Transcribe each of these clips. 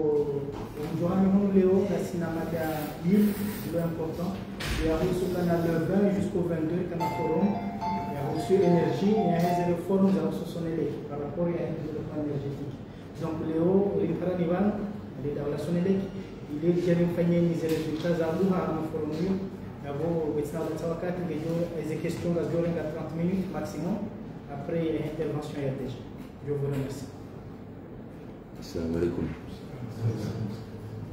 Nous Léo, la cinéma de l'île, c'est important. Il y a reçu le canal le 20 jusqu'au 22, le canal forum. Il y a reçu énergie, il y a un forum, nous avons reçu son élève par rapport à un développement énergétique. Donc Léo, il est dans la son élève. Il est déjà fait des résultats à vous, à un forum. Il y a des questions à 30 minutes maximum. Après, il y a une intervention à déjà. Je vous remercie. Salam alaikum.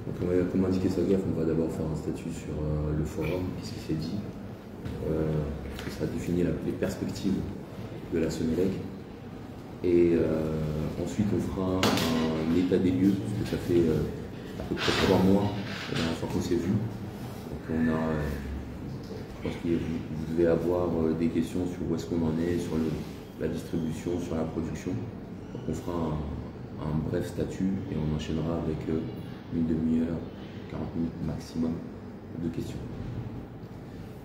Donc, comme indiqué Sagaf, on va d'abord faire un statut sur le forum, qu'est-ce qui s'est dit, ça définit les perspectives de la Sonelec, et ensuite on fera un état des lieux, parce que ça fait à peu près 3 mois la dernière fois qu'on s'est vu. Donc on a, je pense que vous devez avoir des questions sur où est-ce qu'on en est, sur la distribution, sur la production. Donc on fera un bref statut et on enchaînera avec une demi-heure, 40 minutes maximum de questions.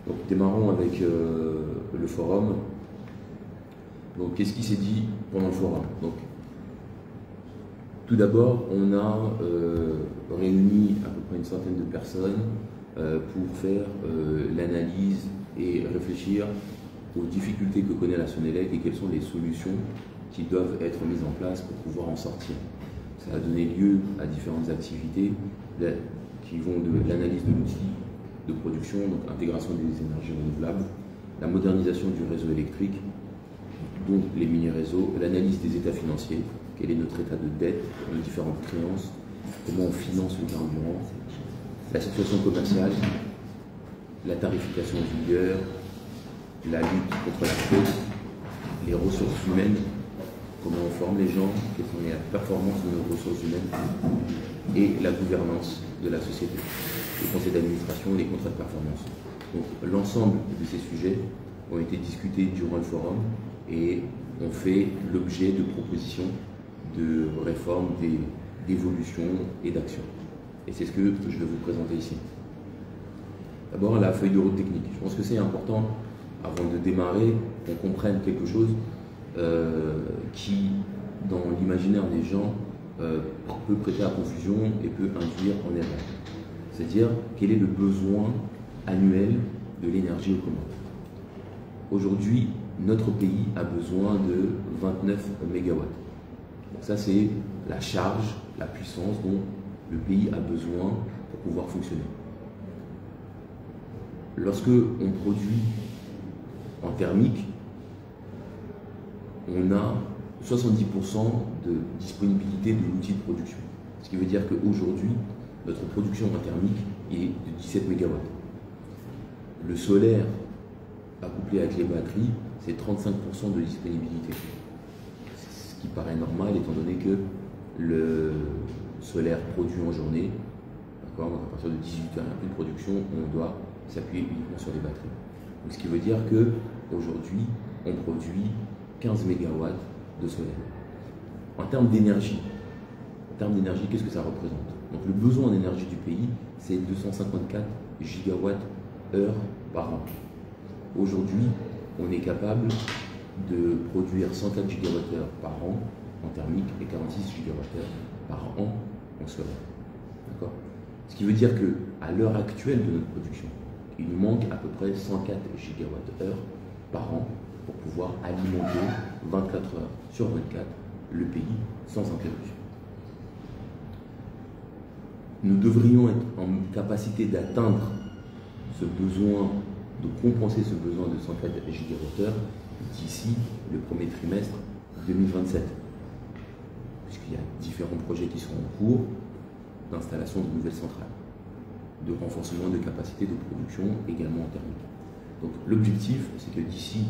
Donc démarrons avec le forum. Donc qu'est-ce qui s'est dit pendant le forum? Donc, tout d'abord, on a réuni à peu près une centaine de personnes pour faire l'analyse et réfléchir aux difficultés que connaît la Sonelec et quelles sont les solutions qui doivent être mises en place pour pouvoir en sortir. Ça a donné lieu à différentes activités qui vont de l'analyse de l'outil de production, donc intégration des énergies renouvelables, la modernisation du réseau électrique, donc les mini-réseaux, l'analyse des états financiers, quel est notre état de dette, nos différentes créances, comment on finance le carburant, la situation commerciale, la tarification en vigueur, la lutte contre la fraude, les ressources humaines, comment on forme les gens, quelles sont les performances de nos ressources humaines, et la gouvernance de la société, les conseils d'administration, les contrats de performance. Donc l'ensemble de ces sujets ont été discutés durant le forum et ont fait l'objet de propositions de réforme, d'évolution et d'action. Et c'est ce que je vais vous présenter ici. D'abord, la feuille de route technique. Je pense que c'est important, avant de démarrer, qu'on comprenne quelque chose qui, dans l'imaginaire des gens, peut prêter à confusion et peut induire en erreur. C'est-à-dire, quel est le besoin annuel de l'énergie au Comores? Aujourd'hui, notre pays a besoin de 29 MW. Donc ça, c'est la charge, la puissance dont le pays a besoin pour pouvoir fonctionner. Lorsque on produit en thermique, on a 70% de disponibilité de l'outil de production. Ce qui veut dire qu'aujourd'hui, notre production en thermique est de 17 MW. Le solaire, accouplé avec les batteries, c'est 35% de disponibilité. Ce qui paraît normal étant donné que le solaire produit en journée, donc à partir de 18 heures, il n'y a plus de production, on doit s'appuyer uniquement sur les batteries. Donc, ce qui veut dire qu'aujourd'hui, on produit 15 MW de solaire. En termes d'énergie, qu'est-ce que ça représente? Donc le besoin en énergie du pays, c'est 254 gigawattheures par an. Aujourd'hui, on est capable de produire 104 gigawattheures par an en thermique et 46 gigawattheures par an en solaire. D'accord? Ce qui veut dire qu'à l'heure actuelle de notre production, il nous manque à peu près 104 gigawattheures par an pour pouvoir alimenter 24 heures sur 24 le pays sans interruption. Nous devrions être en capacité d'atteindre ce besoin, de compenser ce besoin de 104 gigawattheures d'ici le premier trimestre 2027. Puisqu'il y a différents projets qui sont en cours d'installation de nouvelles centrales, de renforcement de capacité de production également en thermique. Donc l'objectif, c'est que d'ici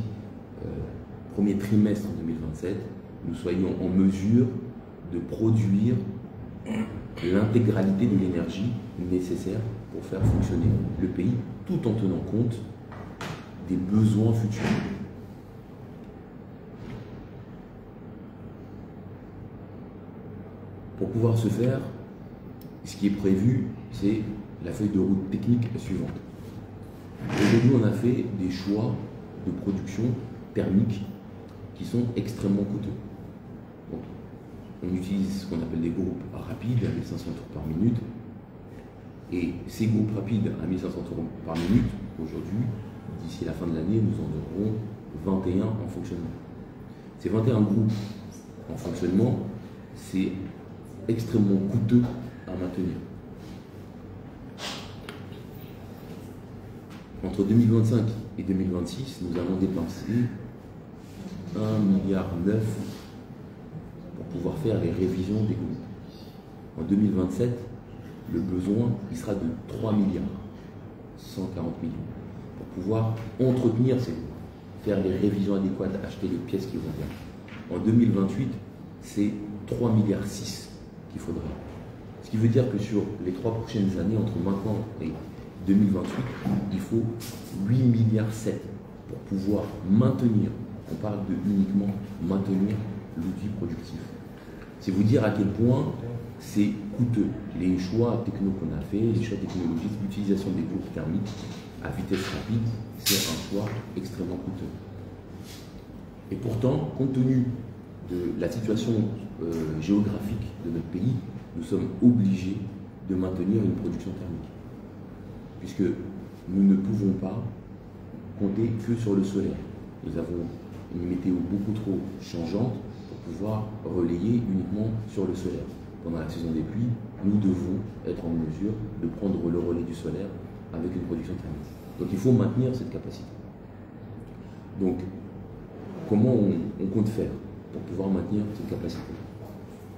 premier trimestre 2027, nous soyons en mesure de produire l'intégralité de l'énergie nécessaire pour faire fonctionner le pays, tout en tenant compte des besoins futurs. Pour pouvoir ce faire, ce qui est prévu, c'est la feuille de route technique suivante. Aujourd'hui, on a fait des choix de production thermique qui sont extrêmement coûteux. Donc, on utilise ce qu'on appelle des groupes rapides à 1500 tours par minute. Et ces groupes rapides à 1500 tours par minute, aujourd'hui, d'ici la fin de l'année, nous en aurons 21 en fonctionnement. Ces 21 groupes en fonctionnement, c'est extrêmement coûteux à maintenir. Entre 2025 et 2026, nous allons dépenser 1,9 milliard pour pouvoir faire les révisions des groupes. En 2027, le besoin il sera de 3 milliards 140 millions pour pouvoir entretenir ces groupes, faire les révisions adéquates, acheter les pièces qui vont bien. En 2028, c'est 3 milliards 6 qu'il faudra. Ce qui veut dire que sur les 3 prochaines années, entre maintenant et 2028, il faut 8 milliards 7 pour pouvoir maintenir, on parle de uniquement maintenir l'outil productif. C'est vous dire à quel point c'est coûteux. Les choix techno qu'on a fait, les choix technologiques, l'utilisation des groupes thermiques à vitesse rapide, c'est un choix extrêmement coûteux. Et pourtant, compte tenu de la situation géographique de notre pays, nous sommes obligés de maintenir une production thermique. Puisque nous ne pouvons pas compter que sur le solaire. Nous avons une météo beaucoup trop changeante pour pouvoir relayer uniquement sur le solaire. Pendant la saison des pluies, nous devons être en mesure de prendre le relais du solaire avec une production thermique. Donc il faut maintenir cette capacité. Donc, comment on compte faire pour pouvoir maintenir cette capacité?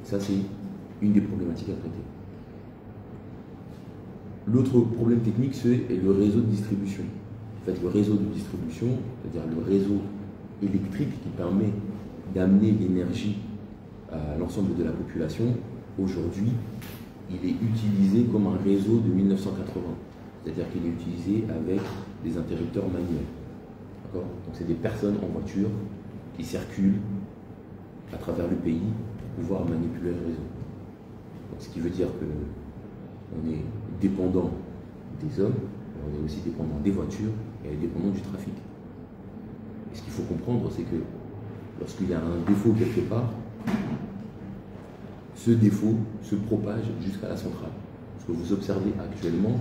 Ça, c'est une des problématiques à traiter. L'autre problème technique, c'est le réseau de distribution. En fait, le réseau de distribution, c'est-à-dire le réseau électrique qui permet d'amener l'énergie à l'ensemble de la population, aujourd'hui, il est utilisé comme un réseau de 1980. C'est-à-dire qu'il est utilisé avec des interrupteurs manuels. Donc c'est des personnes en voiture qui circulent à travers le pays pour pouvoir manipuler le réseau. Donc, ce qui veut dire qu'on est dépendant des hommes, on est aussi dépendant des voitures et dépendant du trafic. Et ce qu'il faut comprendre, c'est que lorsqu'il y a un défaut quelque part, ce défaut se propage jusqu'à la centrale. Ce que vous observez actuellement,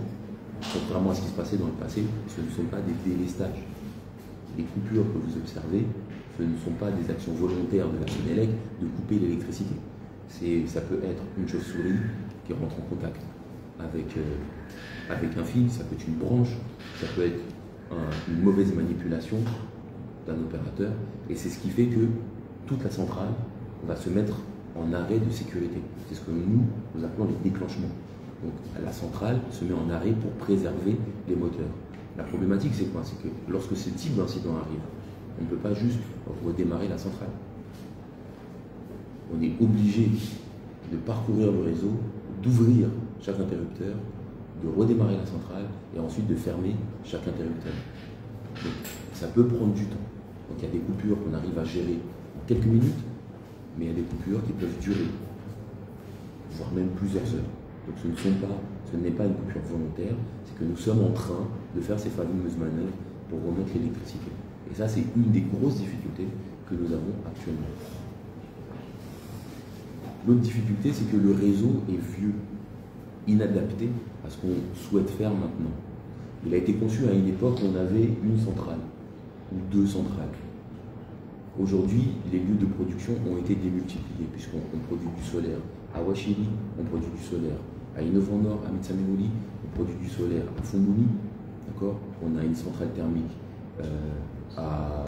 contrairement à ce qui se passait dans le passé, ce ne sont pas des délestages. Les coupures que vous observez, ce ne sont pas des actions volontaires de la Sénélec de couper l'électricité. Ça peut être une chauve-souris qui rentre en contact avec un fil, ça peut être une branche, ça peut être une mauvaise manipulation d'un opérateur. Et c'est ce qui fait que toute la centrale va se mettre en arrêt de sécurité. C'est ce que nous appelons les déclenchements. Donc la centrale se met en arrêt pour préserver les moteurs. La problématique, c'est quoi? C'est que lorsque ce type d'incident arrive, on ne peut pas juste redémarrer la centrale. On est obligé de parcourir le réseau, d'ouvrir chaque interrupteur, de redémarrer la centrale et ensuite de fermer chaque interrupteur. Donc, ça peut prendre du temps. Donc il y a des coupures qu'on arrive à gérer en quelques minutes, mais il y a des coupures qui peuvent durer, voire même plusieurs heures. Donc ce n'est pas une coupure volontaire, c'est que nous sommes en train de faire ces fameuses manœuvres pour remettre l'électricité. Et ça, c'est une des grosses difficultés que nous avons actuellement. L'autre difficulté, c'est que le réseau est vieux, inadapté à ce qu'on souhaite faire maintenant. Il a été conçu à une époque où on avait une centrale, ou 2 centrales. Aujourd'hui, les lieux de production ont été démultipliés, puisqu'on produit du solaire. À Ouachili, on produit du solaire. À Innovant Nord, à Mitsamemoli, on produit du solaire. À Fongouni, d'accord, on a une centrale thermique. À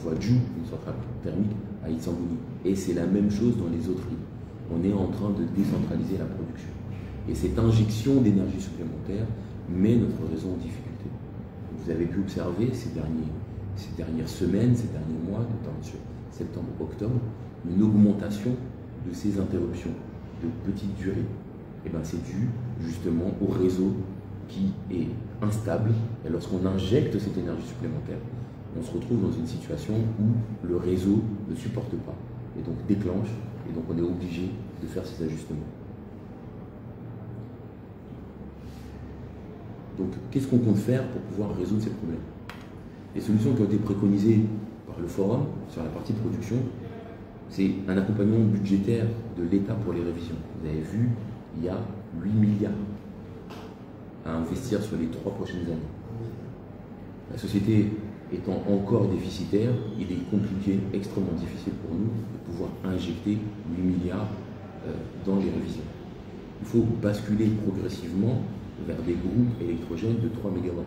Voadjou, une centrale thermique à Itsambuni. Et c'est la même chose dans les autres îles. On est en train de décentraliser la production. Et cette injection d'énergie supplémentaire met notre réseau en difficulté. Vous avez pu observer ces dernières semaines, ces derniers mois, notamment sur septembre, octobre, une augmentation de ces interruptions de petite durée. Et bien c'est dû justement au réseau qui est instable. Et lorsqu'on injecte cette énergie supplémentaire, on se retrouve dans une situation où le réseau ne supporte pas et donc déclenche, et donc on est obligé de faire ces ajustements. Donc qu'est-ce qu'on compte faire pour pouvoir résoudre ces problèmes? Les solutions qui ont été préconisées par le forum sur la partie production, c'est un accompagnement budgétaire de l'État pour les révisions. Vous avez vu, il y a 8 milliards à investir sur les 3 prochaines années. La société étant encore déficitaire, il est compliqué, extrêmement difficile pour nous de pouvoir injecter 8 milliards dans les révisions. Il faut basculer progressivement vers des groupes électrogènes de 3 MW,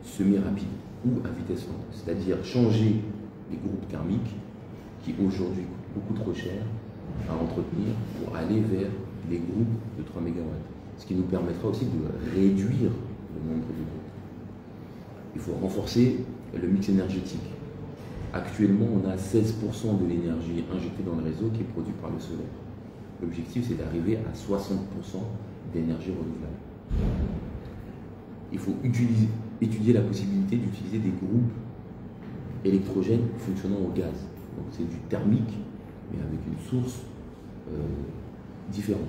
semi-rapides ou à vitesse lente, c'est-à-dire changer les groupes thermiques qui aujourd'hui coûtent beaucoup trop cher à entretenir pour aller vers les groupes de 3 MW, ce qui nous permettra aussi de réduire le nombre de groupes. Il faut renforcer le mix énergétique. Actuellement, on a 16% de l'énergie injectée dans le réseau qui est produite par le solaire. L'objectif, c'est d'arriver à 60% d'énergie renouvelable. Il faut étudier la possibilité d'utiliser des groupes électrogènes fonctionnant au gaz. Donc c'est du thermique, mais avec une source différente.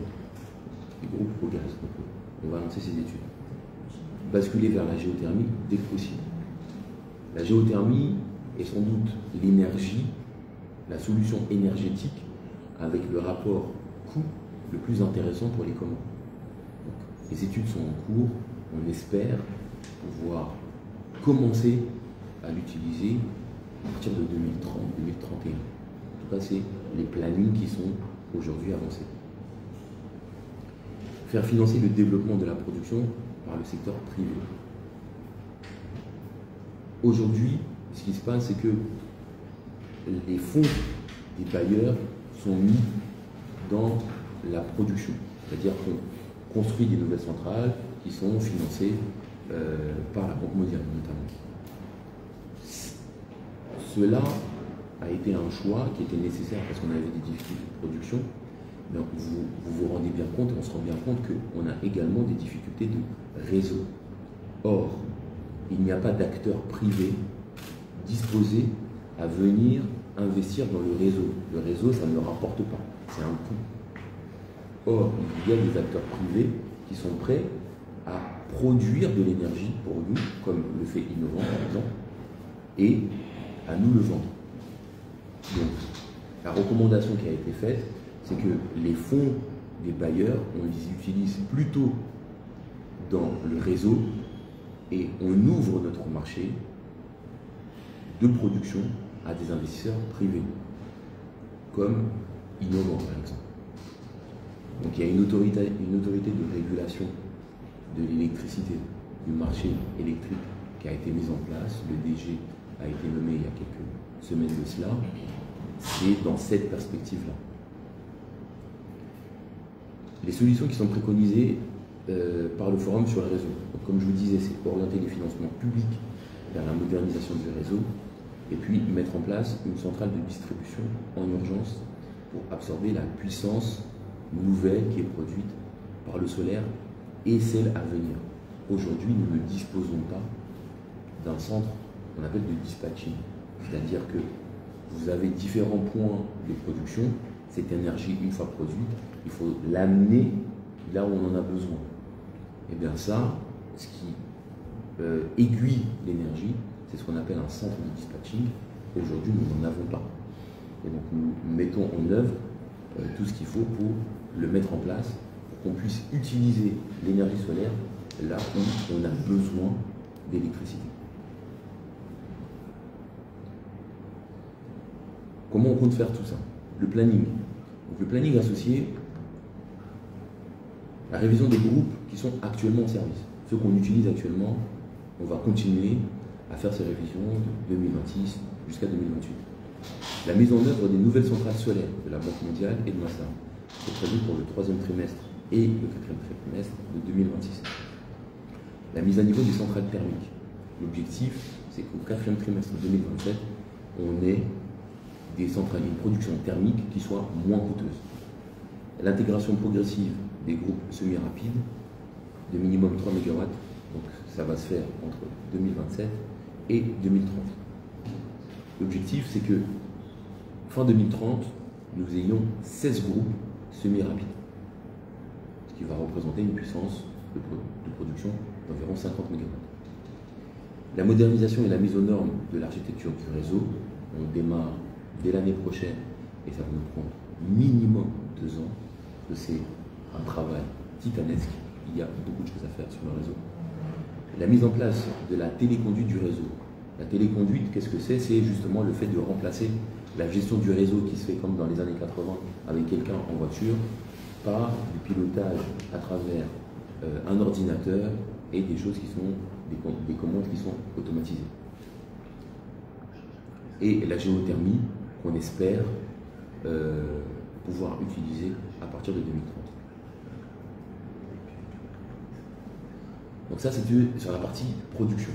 Des groupes au gaz. Donc, on va lancer ces études. Basculer vers la géothermie dès que possible. La géothermie est sans doute l'énergie, la solution énergétique avec le rapport coût le plus intéressant pour les communs. Donc, les études sont en cours, on espère pouvoir commencer à l'utiliser à partir de 2030, 2031. En tout cas, c'est les plannings qui sont aujourd'hui avancés. Faire financer le développement de la production par le secteur privé. Aujourd'hui, ce qui se passe, c'est que les fonds des bailleurs sont mis dans la production. C'est-à-dire qu'on construit des nouvelles centrales qui sont financées par la Banque mondiale notamment. Cela a été un choix qui était nécessaire parce qu'on avait des difficultés de production. Mais vous vous rendez bien compte, et on se rend bien compte qu'on a également des difficultés de réseau. Or, il n'y a pas d'acteurs privés disposés à venir investir dans le réseau. Le réseau, ça ne rapporte pas, c'est un coût. Or, il y a des acteurs privés qui sont prêts à produire de l'énergie pour nous, comme le fait Innovent par exemple, et à nous le vendre. Donc, la recommandation qui a été faite, c'est que les fonds des bailleurs, on les utilise plutôt dans le réseau et on ouvre notre marché de production à des investisseurs privés, comme Innovent par exemple. Donc il y a une autorité de régulation de l'électricité, du marché électrique qui a été mise en place. Le DG a été nommé il y a quelques semaines de cela. C'est dans cette perspective-là. Les solutions qui sont préconisées par le forum sur le réseau. Donc, comme je vous disais, c'est orienter les financements publics vers la modernisation du réseau et puis mettre en place une centrale de distribution en urgence pour absorber la puissance nouvelle qui est produite par le solaire et celle à venir. Aujourd'hui, nous ne disposons pas d'un centre qu'on appelle de dispatching, c'est-à-dire que vous avez différents points de production. Cette énergie, une fois produite, il faut l'amener là où on en a besoin. Et bien ça, ce qui aiguille l'énergie, c'est ce qu'on appelle un centre de dispatching. Aujourd'hui, nous n'en avons pas. Et donc nous mettons en œuvre tout ce qu'il faut pour le mettre en place, pour qu'on puisse utiliser l'énergie solaire là où on a besoin d'électricité. Comment on compte faire tout ça? Le planning. Donc le planning associé, la révision des groupes qui sont actuellement en service. Ceux qu'on utilise actuellement, on va continuer à faire ces révisions de 2026 jusqu'à 2028. La mise en œuvre des nouvelles centrales solaires de la Banque mondiale et de Master est prévue pour le 3e trimestre et le 4e trimestre de 2026. La mise à niveau des centrales thermiques. L'objectif, c'est qu'au 4e trimestre 2027, on ait des centrales, une production thermique qui soit moins coûteuse. L'intégration progressive des groupes semi-rapides de minimum 3 MW, donc ça va se faire entre 2027 et 2030. L'objectif, c'est que fin 2030, nous ayons 16 groupes semi-rapides, ce qui va représenter une puissance de production d'environ 50 MW. La modernisation et la mise aux normes de l'architecture du réseau, on démarre dès l'année prochaine, et ça va nous prendre minimum 2 ans, parce que c'est un travail titanesque. Il y a beaucoup de choses à faire sur le réseau. La mise en place de la téléconduite du réseau. La téléconduite, qu'est-ce que c'est? C'est justement le fait de remplacer la gestion du réseau qui se fait comme dans les années 80 avec quelqu'un en voiture par du pilotage à travers un ordinateur et des choses qui sont des commandes qui sont automatisées. Et la géothermie qu'on espère pouvoir utiliser à partir de 2030. Donc ça, c'est sur la partie production.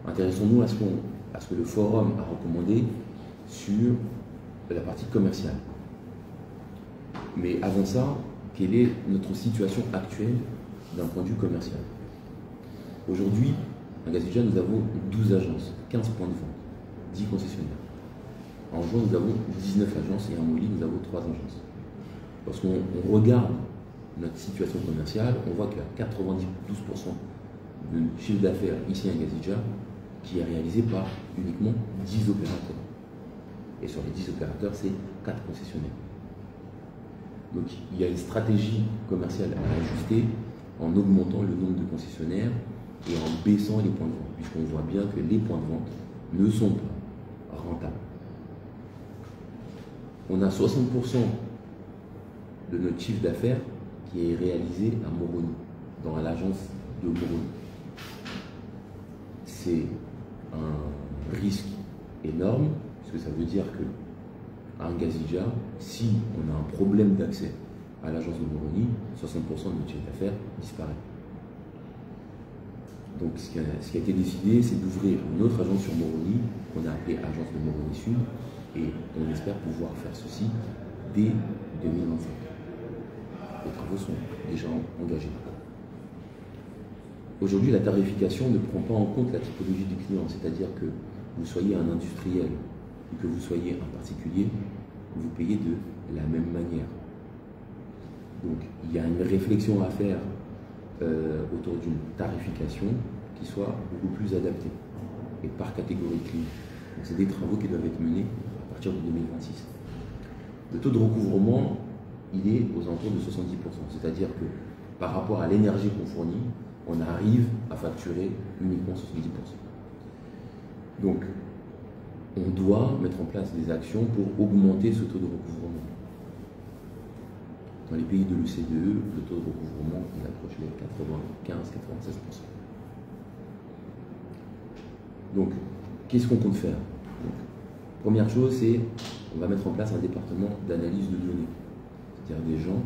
Intéressons-nous à ce que le forum a recommandé sur la partie commerciale. Mais avant ça, quelle est notre situation actuelle d'un point de vue commercial? Aujourd'hui, à Gazidja, nous avons 12 agences, 15 points de vente, 10 concessionnaires. En juin, nous avons 19 agences et en Moli, nous avons 3 agences. Lorsqu'on regarde notre situation commerciale, on voit qu'il y a 92% de chiffre d'affaires ici à Gazidja qui est réalisé par uniquement 10 opérateurs. Et sur les 10 opérateurs, c'est 4 concessionnaires. Donc il y a une stratégie commerciale à ajuster en augmentant le nombre de concessionnaires et en baissant les points de vente, puisqu'on voit bien que les points de vente ne sont pas rentables. On a 60% de notre chiffre d'affaires qui est réalisé à Moroni, dans l'agence de Moroni. C'est un risque énorme, puisque ça veut dire que à Ngazidja, si on a un problème d'accès à l'agence de Moroni, 60% de notre chiffre d'affaires disparaît. Donc ce qui a été décidé, c'est d'ouvrir une autre agence sur Moroni, qu'on a appelée Agence de Moroni Sud, et on espère pouvoir faire ceci dès 2025. Les travaux sont déjà engagés. Aujourd'hui, la tarification ne prend pas en compte la typologie du client, c'est-à-dire que vous soyez un industriel ou que vous soyez un particulier, vous payez de la même manière. Donc, il y a une réflexion à faire autour d'une tarification qui soit beaucoup plus adaptée et par catégorie de clients. Donc, c'est des travaux qui doivent être menés à partir de 2026. Le taux de recouvrement, il est aux alentours de 70%, c'est-à-dire que par rapport à l'énergie qu'on fournit, on arrive à facturer uniquement 70%. Donc, on doit mettre en place des actions pour augmenter ce taux de recouvrement. Dans les pays de l'OCDE, le taux de recouvrement, il approche les 95-96%. Donc, qu'est-ce qu'on compte faire? Donc, première chose, c'est on va mettre en place un département d'analyse de données. C'est-à-dire des gens,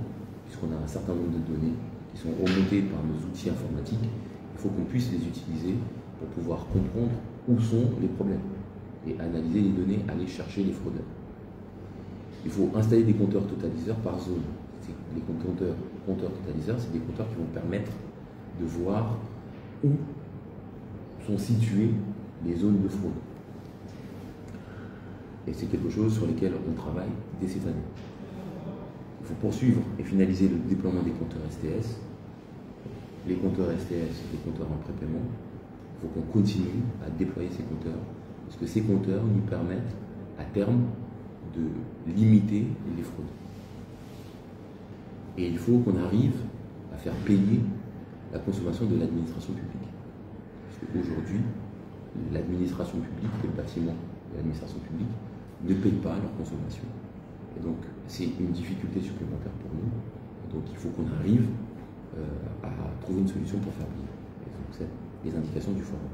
puisqu'on a un certain nombre de données qui sont remontées par nos outils informatiques, il faut qu'on puisse les utiliser pour pouvoir comprendre où sont les problèmes et analyser les données, aller chercher les fraudeurs. Il faut installer des compteurs totaliseurs par zone. Les compteurs totaliseurs, c'est des compteurs qui vont permettre de voir où sont situées les zones de fraude. Et c'est quelque chose sur lequel on travaille dès cette année. Il faut poursuivre et finaliser le déploiement des compteurs STS. Les compteurs STS, c'est des compteurs en prépaiement. Il faut qu'on continue à déployer ces compteurs, parce que ces compteurs nous permettent à terme de limiter les fraudes. Et il faut qu'on arrive à faire payer la consommation de l'administration publique. Parce qu'aujourd'hui, l'administration publique, les bâtiments de l'administration publique, ne payent pas leur consommation. Et donc, c'est une difficulté supplémentaire pour nous. Et donc, il faut qu'on arrive à trouver une solution pour faire payer. Et donc, c'est les indications du forum.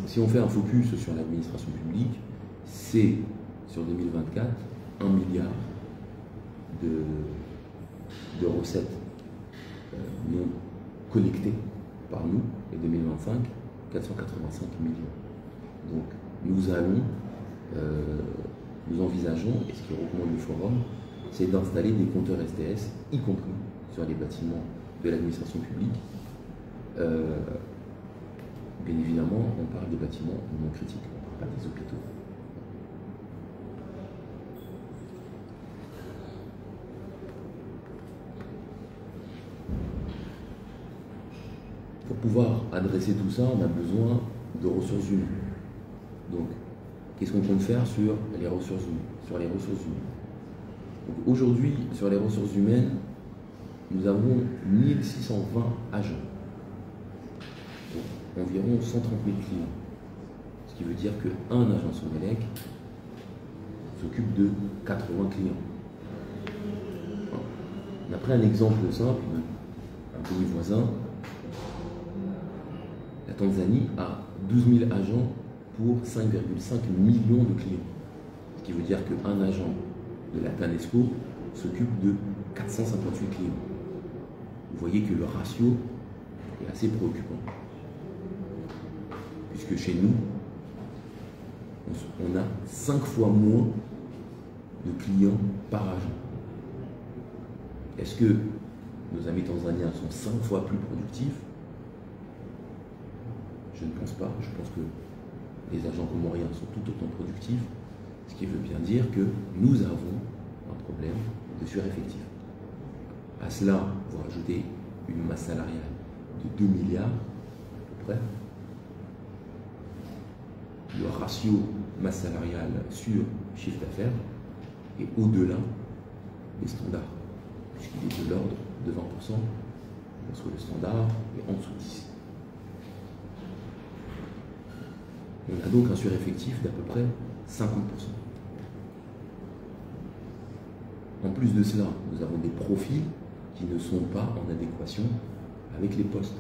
Si on fait un focus sur l'administration publique, c'est sur 2024 1 milliard de recettes non collectées par nous, et 2025, 485 millions. Donc nous envisageons, et ce qui recommande le forum, c'est d'installer des compteurs STS, y compris sur les bâtiments de l'administration publique. Bien évidemment, on parle des bâtiments non critiques, on ne parle pas des hôpitaux. Pour pouvoir adresser tout ça, on a besoin de ressources humaines. Donc, qu'est-ce qu'on compte faire sur les ressources humaines? Donc, aujourd'hui, sur les ressources humaines, nous avons 1620 agents, donc, environ 130 000 clients. Ce qui veut dire qu'un agent Sonelec s'occupe de 80 clients. On a pris un exemple simple d'un pays voisin. La Tanzanie a 12 000 agents pour 5,5 millions de clients. Ce qui veut dire qu'un agent de la TANESCO s'occupe de 458 clients. Vous voyez que le ratio est assez préoccupant. Puisque chez nous, on a 5 fois moins de clients par agent. Est-ce que nos amis tanzaniens sont 5 fois plus productifs? Je ne pense pas. Je pense que les agents comoriens sont tout autant productifs, ce qui veut bien dire que nous avons un problème de sureffectif. À cela, vous rajoutez une masse salariale de 2 milliards à peu près. Le ratio masse salariale sur chiffre d'affaires est au-delà des standards, puisqu'il est de l'ordre de 20%, parce que le standard est en dessous de 10. On a donc un sureffectif d'à peu près 50%. En plus de cela, nous avons des profils qui ne sont pas en adéquation avec les postes.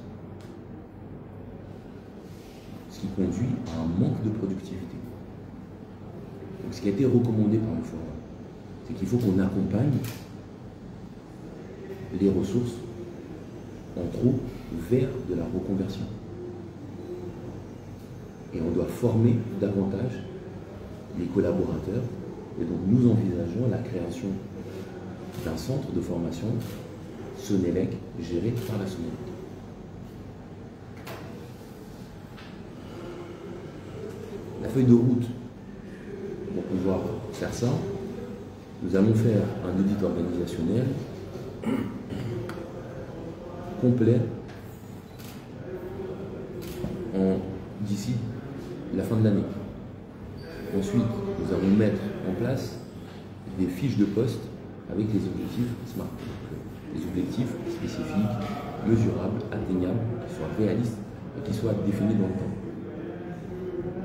Ce qui conduit à un manque de productivité. Donc, ce qui a été recommandé par le forum, c'est qu'il faut qu'on accompagne les ressources en trop vers de la reconversion. Et on doit former davantage les collaborateurs. Et donc nous envisageons la création d'un centre de formation Sonelec géré par la Sonelec. La feuille de route pour pouvoir faire ça, nous allons faire un audit organisationnel complet d'ici la fin de l'année. Ensuite, nous allons mettre en place des fiches de poste avec les objectifs SMART. Les objectifs spécifiques, mesurables, atteignables, qui soient réalistes et qui soient définis dans le temps.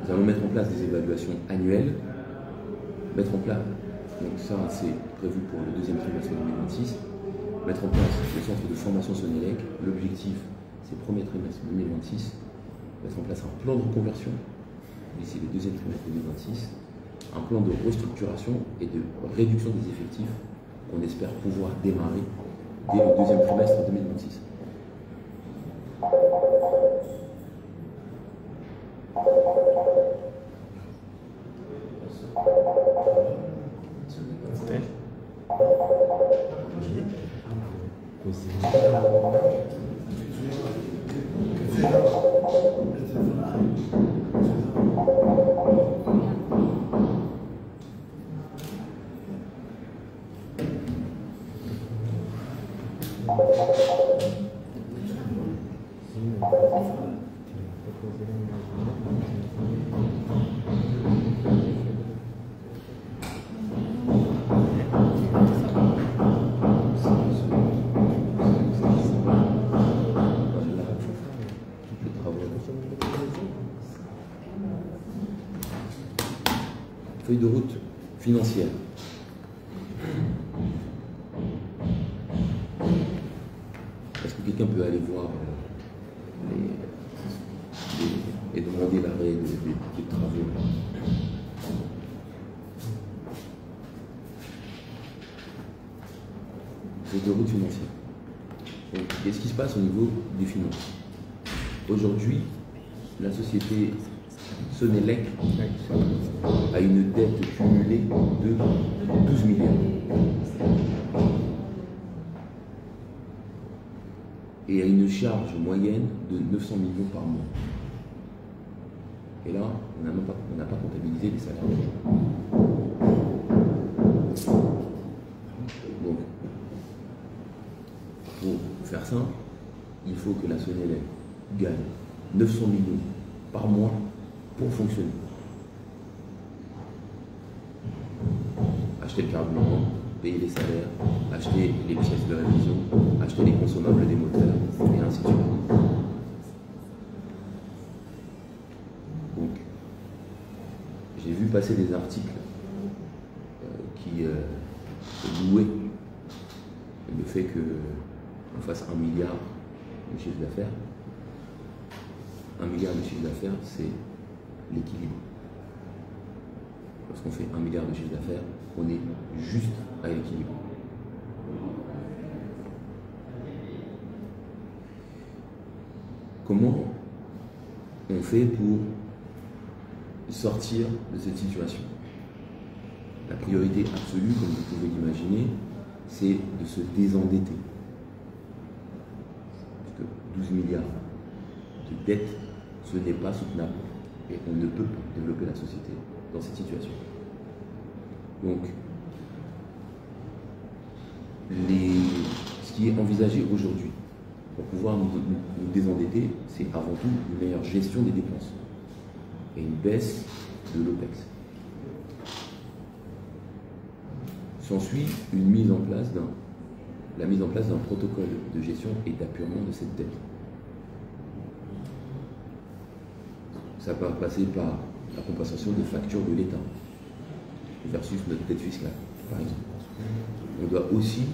Nous allons mettre en place des évaluations annuelles, mettre en place, donc ça c'est prévu pour le deuxième trimestre 2026, mettre en place le centre de formation Sonelec. L'objectif c'est premier trimestre 2026, mettre en place un plan de reconversion d'ici le deuxième trimestre 2026, un plan de restructuration et de réduction des effectifs qu'on espère pouvoir démarrer dès le deuxième trimestre 2026. Feuille de route financière. Est-ce que quelqu'un peut aller voir et demander l'arrêt des travaux? Feuille de route financière. Donc, qu'est-ce qui se passe au niveau des finances? Aujourd'hui, la société Sonelec a une dette cumulée de 12 milliards. Et a une charge moyenne de 900 millions par mois. Et là, on n'a pas comptabilisé les salaires des gens. Donc, pour faire simple, il faut que la Sonelec gagne 900 millions par mois pour fonctionner. acheter le carburant, payer les salaires, acheter les pièces de révision, acheter les consommables des moteurs, et ainsi de suite. Donc, j'ai vu passer des articles qui louaient le fait qu'on fasse 1 milliard de chiffre d'affaires. 1 milliard de chiffre d'affaires, c'est l'équilibre. Lorsqu'on fait 1 milliard de chiffre d'affaires, on est juste à l'équilibre. Comment on fait pour sortir de cette situation? La priorité absolue, comme vous pouvez l'imaginer, c'est de se désendetter. Parce que 12 milliards de dettes, ce n'est pas soutenable. Et on ne peut pas développer la société dans cette situation. Donc, ce qui est envisagé aujourd'hui pour pouvoir nous désendetter, c'est avant tout une meilleure gestion des dépenses et une baisse de l'OPEX. S'ensuit la mise en place d'un protocole de gestion et d'appurement de cette dette. Ça va passer par la compensation des factures de l'État versus notre dette fiscale, par exemple. On doit aussi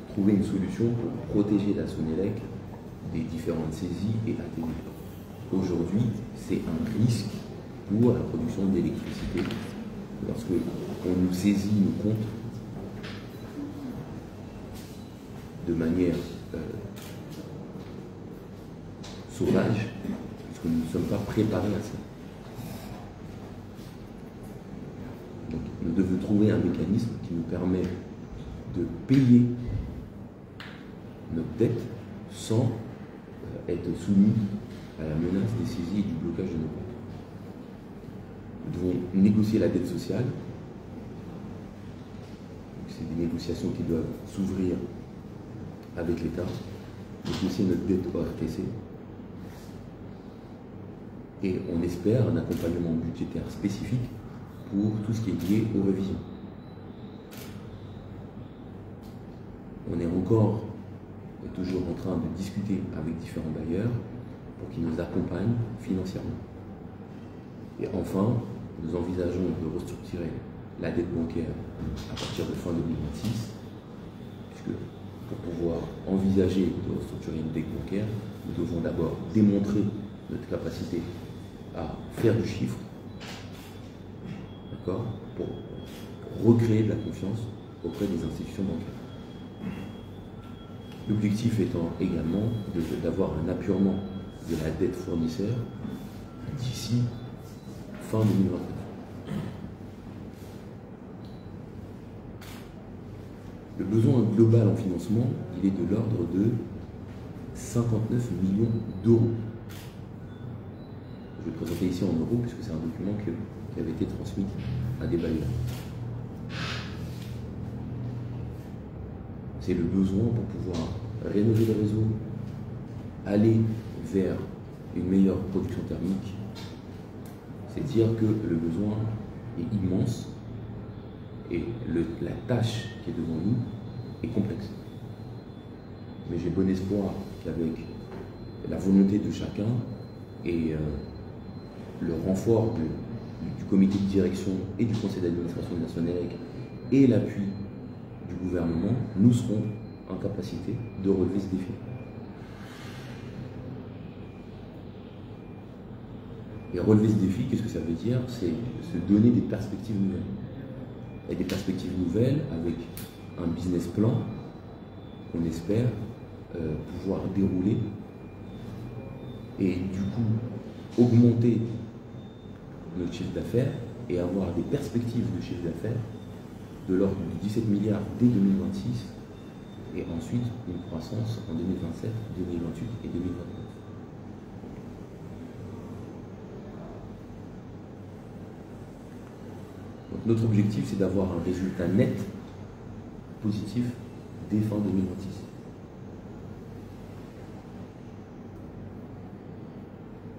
trouver une solution pour protéger la Sonélec des différentes saisies et ATV. Aujourd'hui, c'est un risque pour la production d'électricité lorsque on nous saisit nos comptes de manière sauvage, puisque nous ne sommes pas préparés à ça. Donc, nous devons trouver un mécanisme qui nous permet de payer notre dette sans être soumis à la menace des saisies et du blocage de nos comptes. Nous devons négocier la dette sociale. C'est des négociations qui doivent s'ouvrir avec l'État, négocier notre dette au RTC. Et on espère un accompagnement budgétaire spécifique pour tout ce qui est lié aux révisions. On est encore toujours en train de discuter avec différents bailleurs pour qu'ils nous accompagnent financièrement. Et enfin, nous envisageons de restructurer la dette bancaire à partir de fin 2026, puisque pour pouvoir envisager de restructurer une dette bancaire, nous devons d'abord démontrer notre capacité à faire du chiffre, d'accord, pour recréer de la confiance auprès des institutions bancaires. L'objectif étant également d'avoir un apurement de la dette fournisseur d'ici fin 2029. Le besoin global en financement, il est de l'ordre de 59 millions d'euros. Je vais le présenter ici en euros puisque c'est un document qui avait été transmis à des bailleurs. C'est le besoin pour pouvoir rénover le réseau, aller vers une meilleure production thermique. C'est dire que le besoin est immense et la tâche qui est devant nous est complexe. Mais j'ai bon espoir qu'avec la volonté de chacun et le renfort du comité de direction et du conseil d'administration de la Sonélec et l'appui du gouvernement, nous serons en capacité de relever ce défi. Et relever ce défi, qu'est-ce que ça veut dire? C'est se donner des perspectives nouvelles. Et des perspectives nouvelles avec un business plan qu'on espère pouvoir dérouler et du coup augmenter notre chiffre d'affaires et avoir des perspectives de chiffre d'affaires de l'ordre de 17 milliards dès 2026 et ensuite une croissance en 2027, 2028 et 2029. Donc notre objectif, c'est d'avoir un résultat net positif dès fin 2026.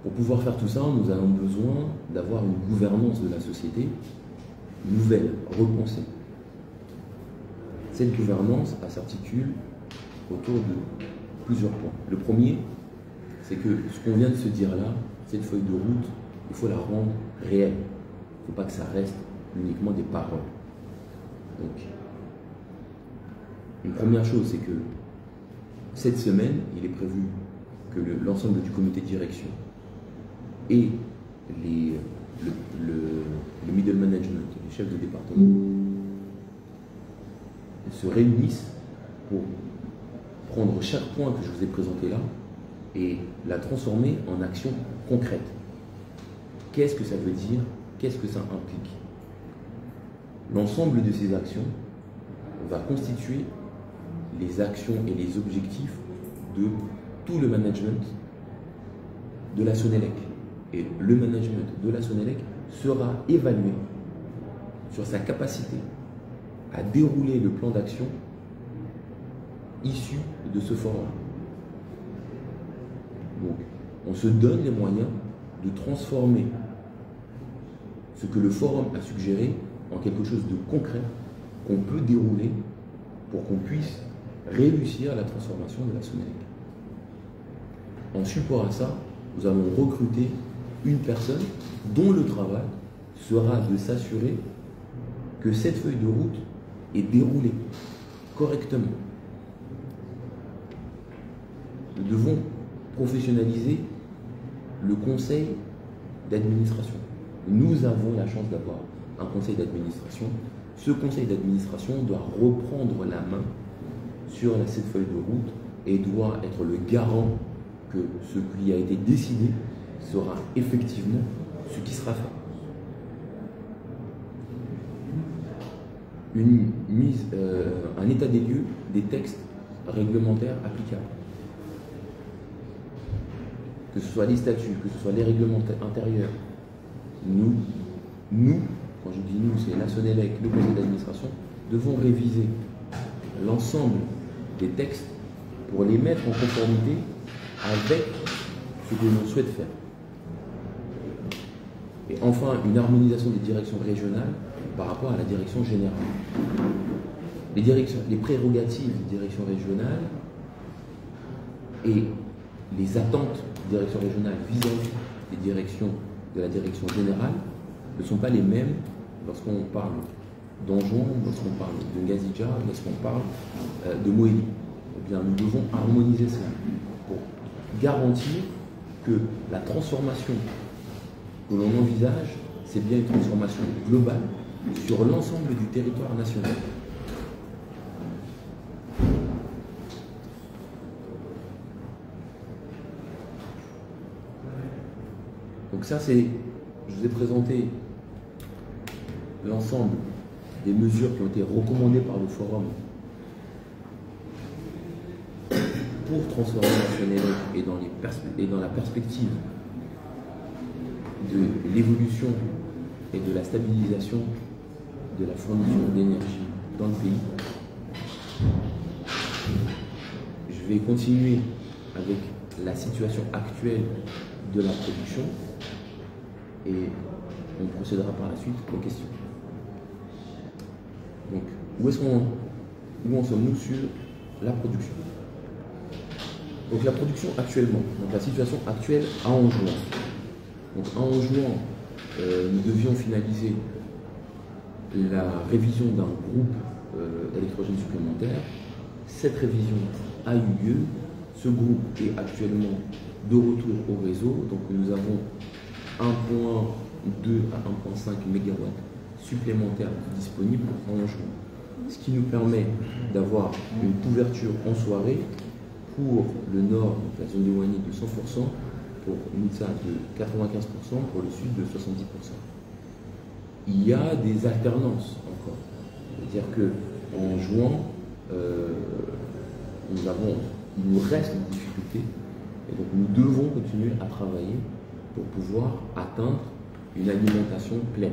Pour pouvoir faire tout ça, nous avons besoin d'avoir une gouvernance de la société nouvelle, repensée. Cette gouvernance s'articule autour de plusieurs points. Le premier, c'est que ce qu'on vient de se dire là, cette feuille de route, il faut la rendre réelle. Il ne faut pas que ça reste uniquement des paroles. Donc, une première chose, c'est que cette semaine, il est prévu que l'ensemble du comité de direction et le middle management, les chefs de département, se réunissent pour prendre chaque point que je vous ai présenté là et la transformer en action concrète. Qu'est-ce que ça veut dire? Qu'est-ce que ça implique? L'ensemble de ces actions va constituer les actions et les objectifs de tout le management de la Sonelec. Et le management de la Sonelec sera évalué sur sa capacité à dérouler le plan d'action issu de ce forum. Donc, on se donne les moyens de transformer ce que le forum a suggéré en quelque chose de concret qu'on peut dérouler pour qu'on puisse réussir la transformation de la Sonelec. En support à ça, nous allons recruter une personne dont le travail sera de s'assurer que cette feuille de route est déroulée correctement. Nous devons professionnaliser le conseil d'administration. Nous avons la chance d'avoir un conseil d'administration. Ce conseil d'administration doit reprendre la main sur cette feuille de route et doit être le garant que ce qui a été décidé sera effectivement ce qui sera fait. Un état des lieux des textes réglementaires applicables. Que ce soit les statuts, que ce soit les règlements intérieurs. Nous, quand je dis nous, c'est la Sonelec, le conseil d'administration, devons réviser l'ensemble des textes pour les mettre en conformité avec ce que l'on souhaite faire. Et enfin, une harmonisation des directions régionales par rapport à la direction générale. Les prérogatives des directions régionales et les attentes des directions régionales vis-à-vis des directions de la direction générale ne sont pas les mêmes lorsqu'on parle d'Anjouan, lorsqu'on parle de Ngazidja, lorsqu'on parle de Moélie. Eh bien, nous devons harmoniser cela pour garantir que la transformation que l'on envisage, c'est bien une transformation globale sur l'ensemble du territoire national. Donc ça, je vous ai présenté l'ensemble des mesures qui ont été recommandées par le forum pour transformer la Sonelec et dans la perspective de l'évolution et de la stabilisation de la fourniture d'énergie dans le pays. Je vais continuer avec la situation actuelle de la production et on procédera par la suite aux questions. Donc, où en sommes-nous sur la production? Donc la production actuellement, donc la situation actuelle à Anjouan. Donc à Anjouan, nous devions finaliser la révision d'un groupe électrogène supplémentaire. Cette révision a eu lieu. Ce groupe est actuellement de retour au réseau. Donc nous avons 1,2 à 1,5 MW supplémentaires disponibles en Anjouan. Ce qui nous permet d'avoir une couverture en soirée pour le nord, donc la zone de Wani, de 100%, pour Nizza de 95%, pour le sud de 70%. Il y a des alternances encore. C'est-à-dire qu'en juin, il nous reste une difficulté, et donc nous devons continuer à travailler pour pouvoir atteindre une alimentation pleine.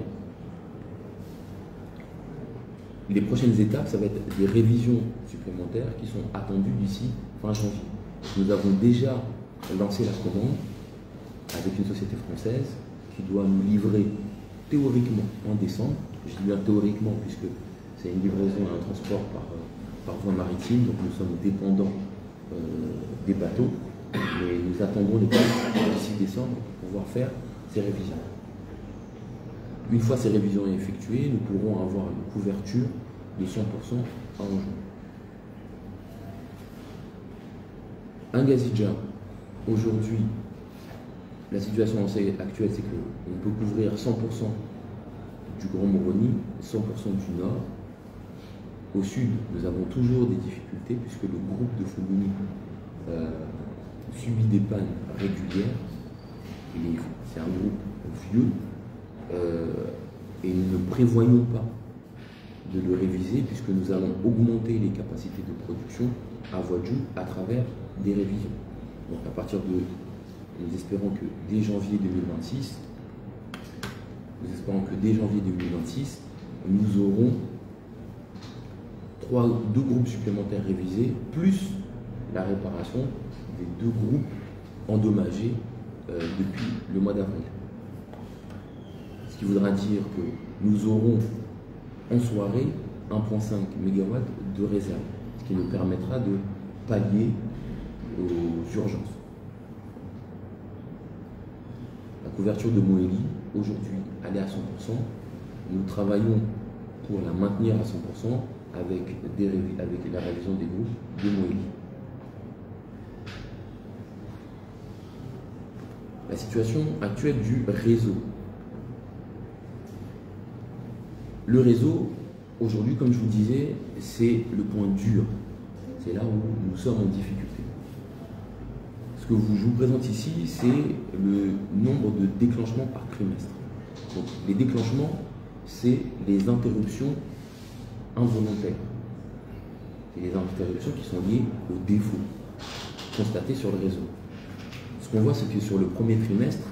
Les prochaines étapes, ça va être des révisions supplémentaires qui sont attendues d'ici fin janvier. Nous avons déjà lancé la commande avec une société française qui doit nous livrer théoriquement en décembre. Je dis bien théoriquement puisque c'est une livraison et un transport par voie maritime, donc nous sommes dépendants des bateaux, mais nous attendons les bateaux d'ici décembre pour pouvoir faire ces révisions. Une fois ces révisions effectuées, nous pourrons avoir une couverture de 100% à Anjouan. Un Gazidja, aujourd'hui, la situation actuelle, c'est qu'on peut couvrir 100% du Grand Moroni, 100% du Nord. Au Sud, nous avons toujours des difficultés puisque le groupe de Fongouni subit des pannes régulières. C'est un groupe vieux et nous ne prévoyons pas de le réviser puisque nous allons augmenter les capacités de production à Wadiou à travers des révisions. Donc à partir de, nous espérons que dès janvier 2026, nous aurons deux groupes supplémentaires révisés, plus la réparation des deux groupes endommagés depuis le mois d'avril. Ce qui voudra dire que nous aurons en soirée 1,5 MW de réserve, ce qui nous permettra de pallier aux urgences. La couverture de Moélie, aujourd'hui, elle est à 100%. Nous travaillons pour la maintenir à 100% avec la révision des groupes de Moélie. La situation actuelle du réseau. Le réseau, aujourd'hui, comme je vous disais, c'est le point dur. C'est là où nous sommes en difficulté. Ce que je vous présente ici, c'est le nombre de déclenchements par trimestre. Donc, les déclenchements, c'est les interruptions involontaires. C'est les interruptions qui sont liées aux défauts constatés sur le réseau. Ce qu'on voit, c'est que sur le premier trimestre,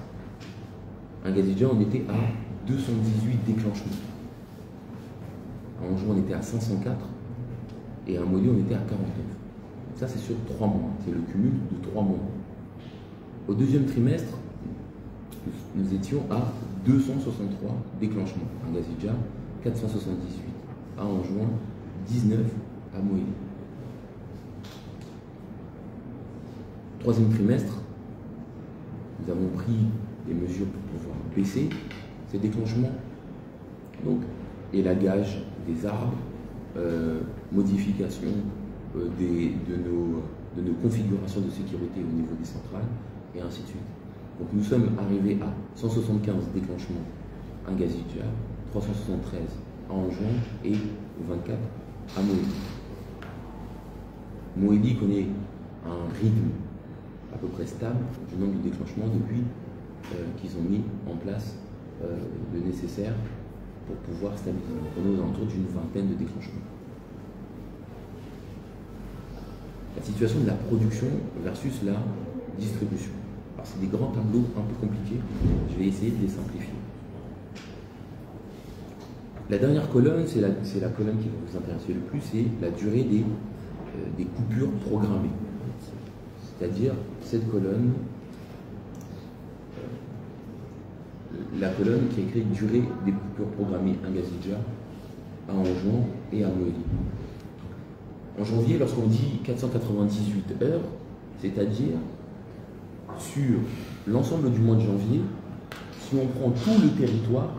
à Gazidja, on était à 218 déclenchements. À Anjouan, on était à 504 et à Moélie, on était à 49. Ça, c'est sur 3 mois. C'est le cumul de 3 mois. Au deuxième trimestre, nous étions à 263 déclenchements. À Gazidja, 478. À Anjouan, 19 à Moélie. Troisième trimestre, nous avons pris des mesures pour pouvoir baisser ces déclenchements. Donc, élagage des arbres, modification de nos configurations de sécurité au niveau des centrales, et ainsi de suite. Donc nous sommes arrivés à 175 déclenchements à Gazidja, 373 à Anjouan et 24 à Moélie. Moélie connaît un rythme à peu près stable du nombre de déclenchements depuis qu'ils ont mis en place le nécessaire pour pouvoir stabiliser. On est aux alentours d'une vingtaine de déclenchements. La situation de la production versus la distribution. Alors c'est des grands tableaux un peu compliqués, je vais essayer de les simplifier. La dernière colonne, c'est la colonne qui va vous intéresser le plus, c'est la durée des coupures programmées. C'est-à-dire cette colonne, la colonne qui est écrite durée des coupures programmées à Gazidja, à Anjouan et à Moélie. En janvier, lorsqu'on dit 498 heures, c'est-à-dire sur l'ensemble du mois de janvier, si on prend tout le territoire,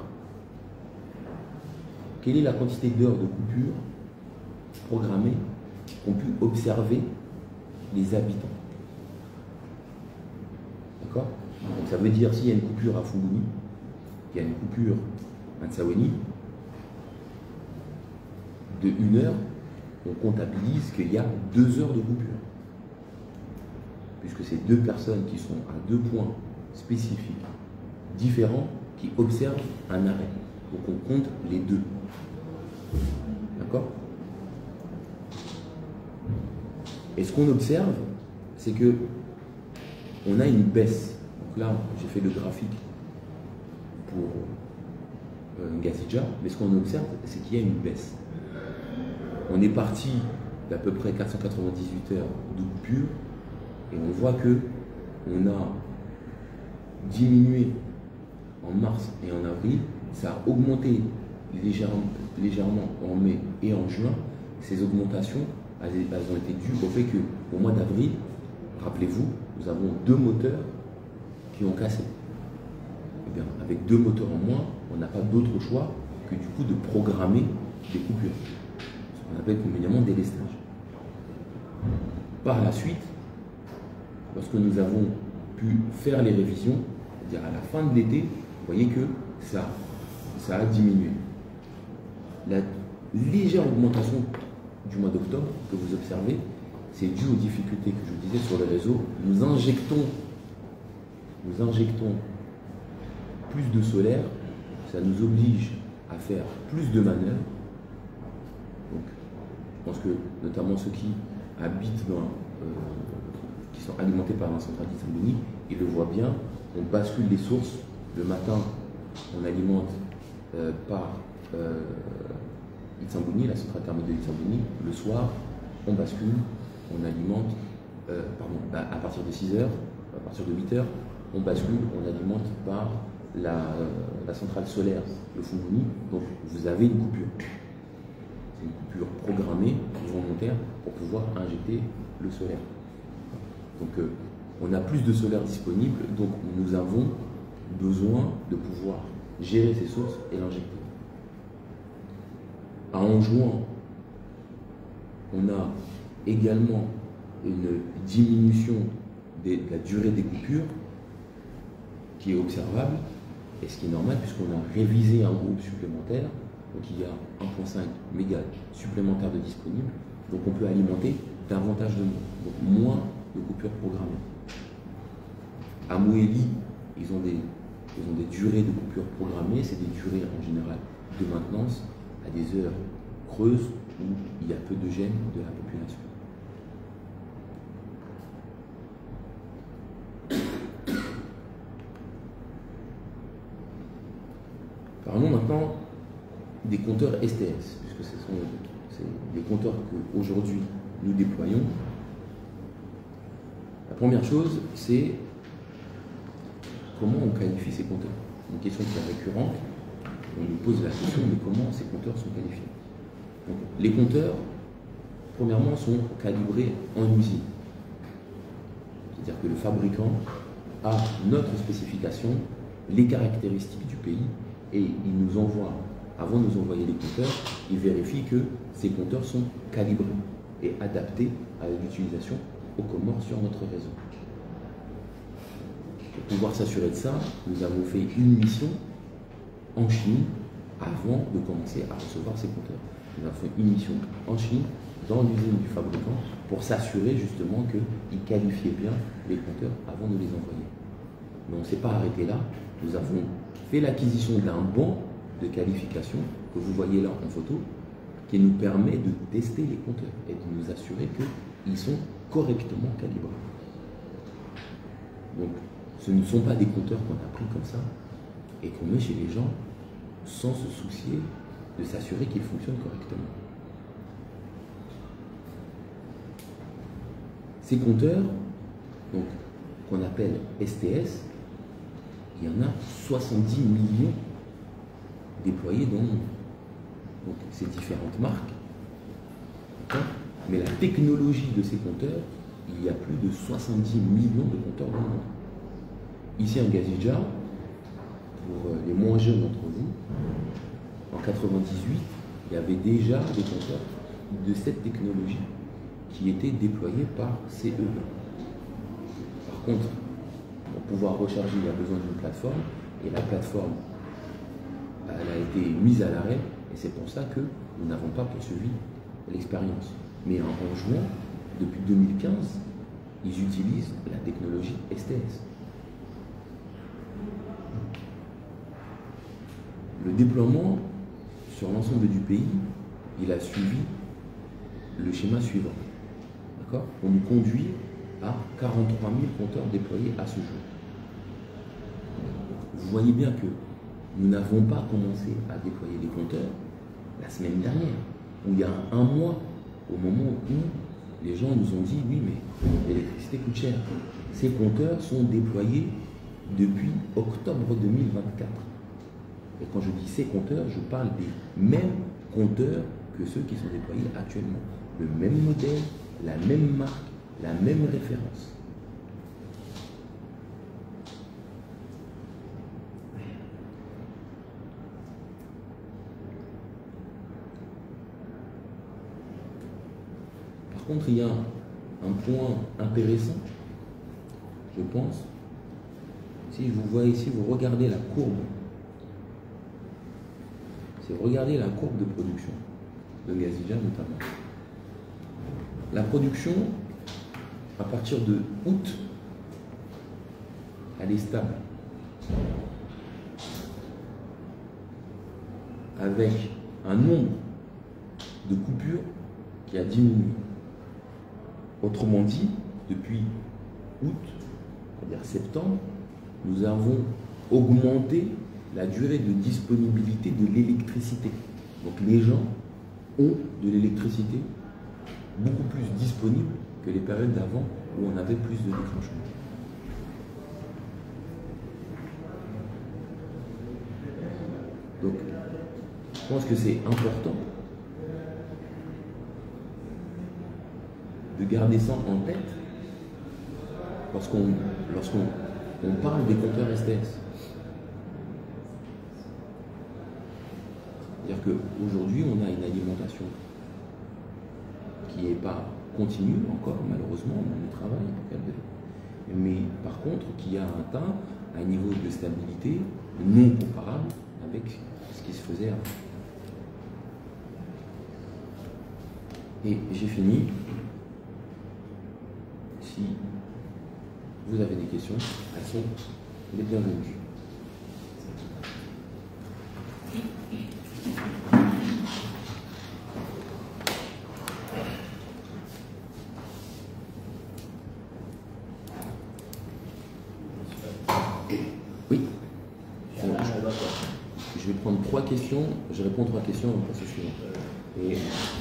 quelle est la quantité d'heures de coupure programmées qu'ont pu observer les habitants? D'accord? Donc ça veut dire s'il y a une coupure à Fongouni, il y a une coupure à Tsaweni, de 1 heure, on comptabilise qu'il y a 2 heures de coupure. Puisque c'est 2 personnes qui sont à 2 points spécifiques, différents, qui observent un arrêt. Donc on compte les 2. D'accord? Et ce qu'on observe, c'est que on a une baisse. Donc là, j'ai fait le graphique pour Gazidja, mais ce qu'on observe, c'est qu'il y a une baisse. On est parti d'à peu près 498 heures de coupure, et on voit que on a diminué en mars et en avril, ça a augmenté légèrement en mai et en juin, ces augmentations elles ont été dues au fait qu'au mois d'avril, rappelez-vous, nous avons 2 moteurs qui ont cassé. Eh bien, avec 2 moteurs en moins, on n'a pas d'autre choix que du coup de programmer des coupures. Ce qu'on appelle communément des lestages. Par la suite, lorsque nous avons pu faire les révisions, c'est-à-dire à la fin de l'été, vous voyez que ça a diminué. La légère augmentation du mois d'octobre que vous observez, c'est dû aux difficultés que je vous disais sur le réseau. Nous injectons plus de solaire, ça nous oblige à faire plus de manœuvres. Donc, je pense que notamment ceux qui habitent qui sont alimentés par la centrale d'Itsamboni, ils le voient bien, on bascule les sources. Le matin, on alimente par Itsamboni, la centrale thermique de Itsamboni. Le soir, on bascule, on alimente, à partir de 6h, à partir de 8h, on bascule, on alimente par la centrale solaire, le Fumuni. Donc vous avez une coupure. C'est une coupure programmée, volontaire, pour pouvoir injecter le solaire. Donc on a plus de solaire disponible, donc nous avons besoin de pouvoir gérer ces sources et l'injecter. En juin, on a également une diminution de la durée des coupures qui est observable, et ce qui est normal puisqu'on a révisé un groupe supplémentaire, donc il y a 1,5 mégas supplémentaires de disponibles, donc on peut alimenter davantage de monde, donc moins de coupures programmées. À Mouéli, ils ont des durées de coupures programmées, c'est des durées en général de maintenance à des heures creuses où il y a peu de gêne de la population. Parlons maintenant des compteurs STS, puisque ce sont des compteurs qu'aujourd'hui nous déployons. La première chose, c'est comment on qualifie ces compteurs. Une question qui est récurrente. On nous pose la question, mais comment ces compteurs sont qualifiés? Donc, les compteurs, premièrement, sont calibrés en usine. C'est-à-dire que le fabricant a notre spécification, les caractéristiques du pays, et il nous envoie, avant de nous envoyer les compteurs, il vérifie que ces compteurs sont calibrés et adaptés à l'utilisation aux Comores sur notre réseau. Pour pouvoir s'assurer de ça, nous avons fait une mission en Chine avant de commencer à recevoir ces compteurs. Nous avons fait une mission en Chine, dans l'usine du fabricant, pour s'assurer justement qu'ils qualifiaient bien les compteurs avant de les envoyer. Mais on ne s'est pas arrêté là. Nous avons fait l'acquisition d'un banc de qualification que vous voyez là en photo, qui nous permet de tester les compteurs et de nous assurer qu'ils sont correctement calibrés. Donc, ce ne sont pas des compteurs qu'on a pris comme ça et qu'on met chez les gens sans se soucier de s'assurer qu'ils fonctionnent correctement. Ces compteurs, donc, qu'on appelle STS, il y en a 70 millions déployés dans le monde. Donc, c'est différentes marques. Mais la technologie de ces compteurs, il y a plus de 70 millions de compteurs dans le monde. Ici, en Gazidja, pour les moins jeunes d'entre vous, en 98, il y avait déjà des compteurs de cette technologie qui étaient déployés par CEE. Par contre, pour pouvoir recharger, il y a besoin d'une plateforme, et la plateforme, elle a été mise à l'arrêt, et c'est pour ça que nous n'avons pas poursuivi l'expérience. Mais en juin, depuis 2015, ils utilisent la technologie STS. Le déploiement sur l'ensemble du pays, il a suivi le schéma suivant. D'accord ? On nous conduit à 43 000 compteurs déployés à ce jour. Vous voyez bien que nous n'avons pas commencé à déployer les compteurs la semaine dernière, où il y a un mois, au moment où les gens nous ont dit « oui, mais l'électricité coûte cher ». Ces compteurs sont déployés depuis octobre 2024. Et quand je dis ces compteurs, je parle des mêmes compteurs que ceux qui sont déployés actuellement. Le même modèle, la même marque, la même référence. Par contre, il y a un point intéressant, je pense. Si vous voyez ici, vous regardez la courbe. Si vous regardez la courbe de production de Gazija notamment. La production, à partir de août, elle est stable. Avec un nombre de coupures qui a diminué. Autrement dit, depuis août, c'est-à-dire septembre, nous avons augmenté la durée de disponibilité de l'électricité. Donc les gens ont de l'électricité beaucoup plus disponible que les périodes d'avant où on avait plus de déclenchement. Donc, je pense que c'est important de garder ça en tête lorsqu'on parle des compteurs STS. C'est-à-dire qu'aujourd'hui, on a une alimentation qui n'est pas continue encore, malheureusement, dans le travail, mais par contre, qui a atteint un niveau de stabilité non comparable avec ce qui se faisait avant. Et j'ai fini. Si vous avez des questions, elles sont les bienvenues. Oui. Je vais prendre 3 questions, je réponds 3 questions, on passe au suivant. Et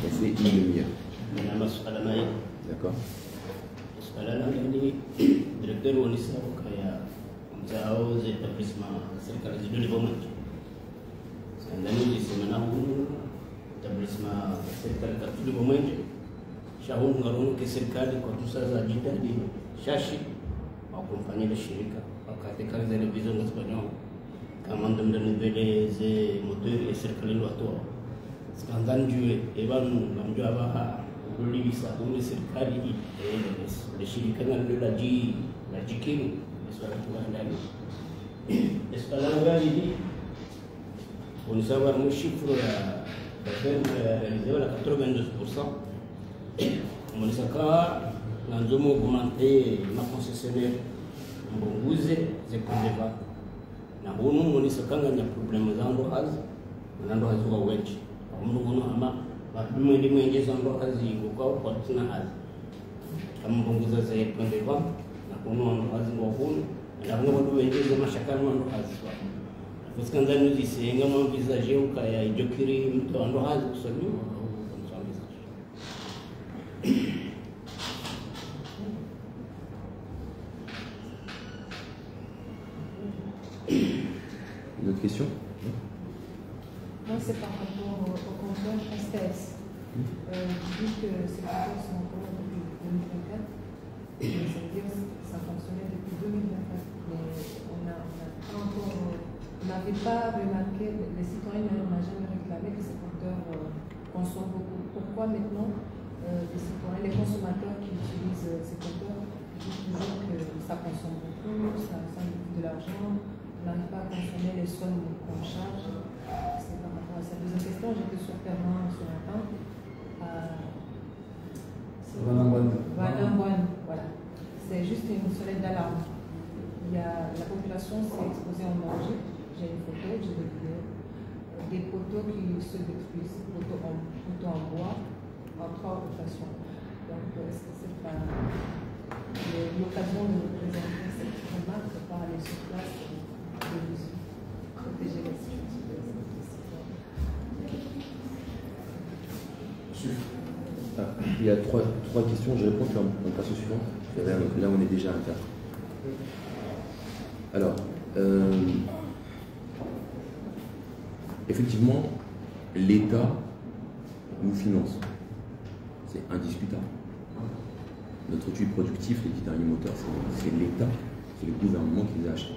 c'est une demi-heure. D'accord. Directeur Wanisa kaya mzao za etablissement serikali za development. Ndani ya semana huu etablissement serikali za development shauri ngarono ke serikali kwa tusaza jitadi shashi au kumfanyia shirika wakati kazi za revision za Spanyol kama ndani vile ze moteur ya serikali watu skandan juu ebanu ngamjua baha ulibisa ule serikali le shirika la jikimu swala kwa ndani escalanga hili on savoir mon chiffre réalisé à 92%. On saka nanzomo augmenter ma concessionnaire mbonguze zekoneva na hunu moni saka nganya problème zangu hazi nando hazi wa wengi mungu ama badume ndi mwengeza ndo hazi kwa tuna hazi kama mbonguza zekoneva na kuno ndo hazi wa hunu na kuno watu wengeza mashakano ndo hazi wa kusikanda nuzi senga mwa visage ukaya ijokiri mtu ndo hazi kusoni Une autre question? Moi, c'est par rapport au compteur STS. Vu que ces compteurs sont encore depuis 2024, ça veut dire que ça fonctionnait depuis 2024. Mais on n'avait pas remarqué, les citoyens n'ont jamais réclamé que ces compteurs consomment beaucoup. Pourquoi maintenant les consommateurs qui utilisent ces compteurs disent toujours que ça consomme beaucoup, ça nous coûte de l'argent, on n'arrive pas à consommer les sommes qu'on charge? C'est par rapport à cette deuxième question. J'étais sur terrain ce matin à Vanambouane. Voilà. C'est juste une sonnette d'alarme. La population s'est exposée en danger. J'ai une photo, j'ai des vidéos. Des poteaux qui se détruisent, poteaux en bois, en 3 rotations. Donc, est-ce que c'est pas l'occasion de nous présenter cette remarque par aller sur place et de protéger les sécurités? Il y a trois questions, je réponds, puis on passe au suivant. Là, on est déjà à 4. effectivement, l'État nous finance. C'est indiscutable. Notre outil productif, les 10 derniers moteurs, c'est l'État, c'est le gouvernement qui les a achetés.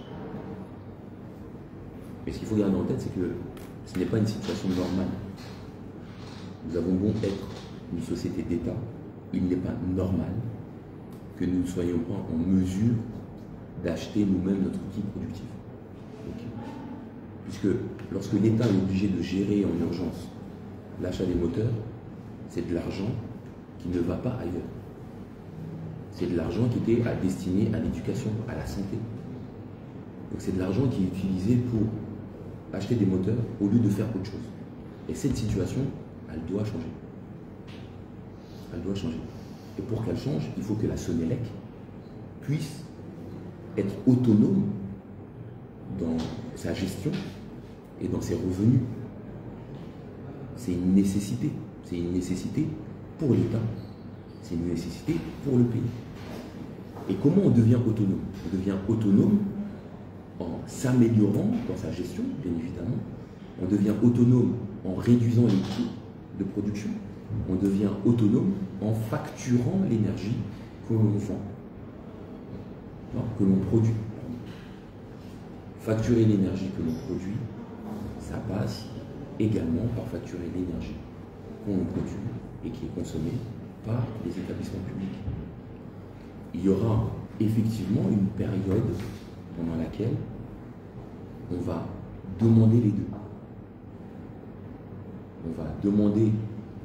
Mais ce qu'il faut garder en tête, c'est que ce n'est pas une situation normale. Nous avons beau être une société d'État, il n'est pas normal que nous ne soyons pas en mesure d'acheter nous-mêmes notre outil productif. Okay. Puisque lorsque l'État est obligé de gérer en urgence l'achat des moteurs, c'est de l'argent qui ne va pas ailleurs. C'est de l'argent qui était destiné à l'éducation, à la santé. Donc c'est de l'argent qui est utilisé pour acheter des moteurs au lieu de faire autre chose. Et cette situation, elle doit changer. Elle doit changer. Et pour qu'elle change, il faut que la Sonelec puisse être autonome dans sa gestion et dans ses revenus. C'est une nécessité. C'est une nécessité pour l'État. C'est une nécessité pour le pays. Et comment on devient autonome? On devient autonome en s'améliorant dans sa gestion, bien évidemment. On devient autonome en réduisant les coûts de production. On devient autonome en facturant l'énergie que l'on vend, que l'on produit. Facturer l'énergie que l'on produit, ça passe également par facturer l'énergie qu'on produit et qui est consommée par les établissements publics. Il y aura effectivement une période pendant laquelle on va demander les deux. On va demander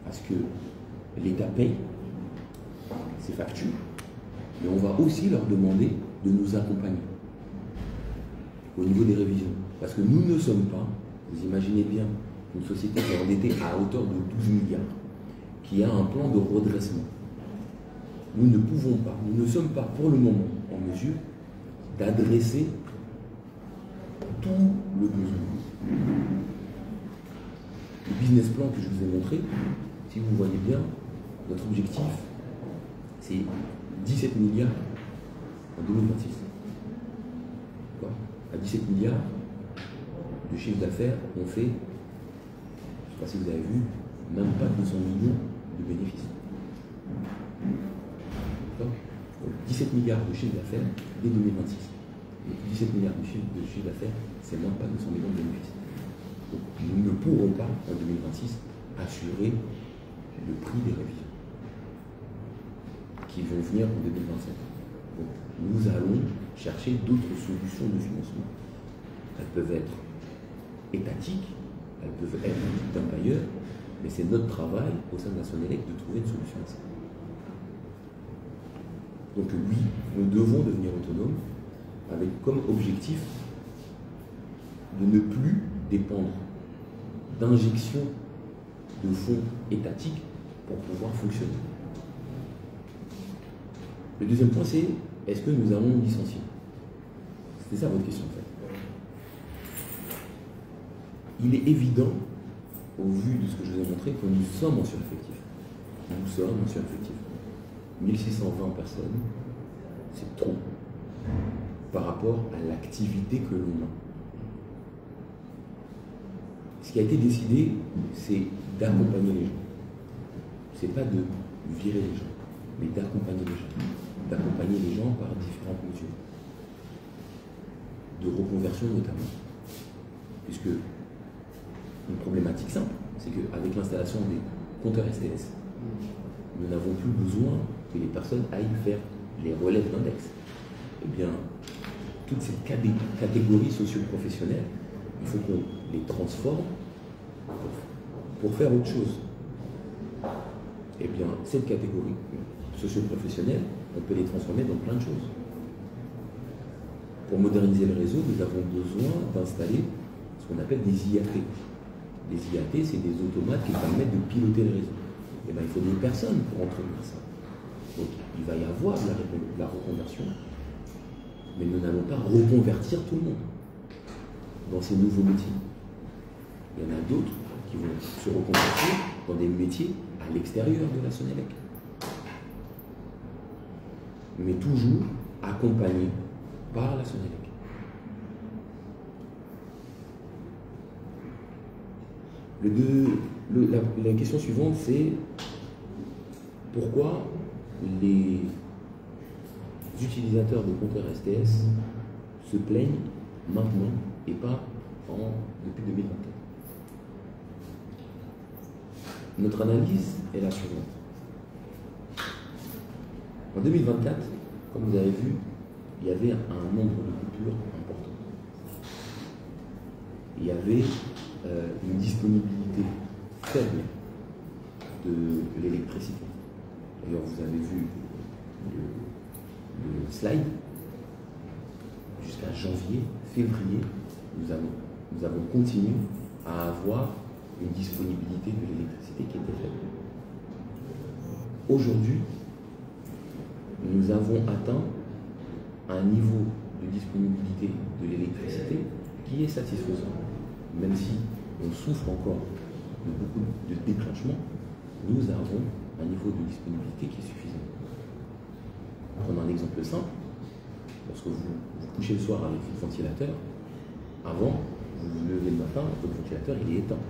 à ce que l'État paye ses factures, mais on va aussi leur demander de nous accompagner au niveau des révisions. Parce que nous ne sommes pas, vous imaginez bien, une société qui est endettée à hauteur de 12 milliards, qui a un plan de redressement. Nous ne pouvons pas, nous ne sommes pas pour le moment en mesure d'adresser tout le besoin. Le business plan que je vous ai montré, si vous voyez bien, notre objectif, c'est 17 milliards en 2026. À 17 milliards de chiffre d'affaires, on fait, je ne sais pas si vous avez vu, même pas 200 millions de bénéfices. Donc, 17 milliards de chiffre d'affaires dès 2026. Donc, 17 milliards de chiffre d'affaires, c'est même pas 200 millions de bénéfices. Donc, nous ne pourrons pas, en 2026, assurer le prix des révisions qui vont venir en 2027. Donc, nous allons chercher d'autres solutions de financement. Elles peuvent être étatiques, elles peuvent être d'un bailleur, mais c'est notre travail au sein de la Sonelec de trouver une solution à ça. Donc oui, nous devons devenir autonomes avec comme objectif de ne plus dépendre d'injections de fonds étatiques pour pouvoir fonctionner. Le deuxième point, c'est est-ce que nous allons licencier? C'était ça votre question en fait. Il est évident, au vu de ce que je vous ai montré, que nous sommes en sureffectif. Nous sommes en sureffectif. 1620 personnes, c'est trop par rapport à l'activité que l'on a. Ce qui a été décidé, c'est d'accompagner les gens. C'est pas de virer les gens, mais d'accompagner les gens. D'accompagner les gens par différentes mesures. De reconversion notamment. Puisque une problématique simple, c'est qu'avec l'installation des compteurs STS, nous n'avons plus besoin que les personnes aillent faire les relèves d'index. Eh bien, toutes ces catégories socio-professionnelles, il faut qu'on les transforme pour faire autre chose. Eh bien, cette catégorie socio-professionnelle, on peut les transformer dans plein de choses. Pour moderniser le réseau, nous avons besoin d'installer ce qu'on appelle des IAT. Les IAT, c'est des automates qui permettent de piloter le réseau. Eh bien, il faut des personnes pour entretenir ça. Donc, il va y avoir de la reconversion, mais nous n'allons pas reconvertir tout le monde dans ces nouveaux métiers. Il y en a d'autres qui vont se reconvertir dans des métiers à l'extérieur de la Sonelec. Mais toujours accompagnés par la Sonelec. La question suivante, c'est pourquoi les utilisateurs de compteurs STS se plaignent maintenant et pas depuis 2024. Notre analyse est la suivante. En 2024, comme vous avez vu, il y avait un nombre de coupures important. Il y avait une disponibilité faible de l'électricité. D'ailleurs, vous avez vu le slide. Jusqu'à janvier, février, nous avons continué à avoir une disponibilité de l'électricité qui était faible. Aujourd'hui, nous avons atteint un niveau de disponibilité de l'électricité qui est satisfaisant. Même si on souffre encore de beaucoup de déclenchements, nous avons un niveau de disponibilité qui est suffisant. Prenons un exemple simple. Lorsque vous couchez le soir avec le ventilateur, avant, vous vous levez le matin, votre ventilateur il est éteint.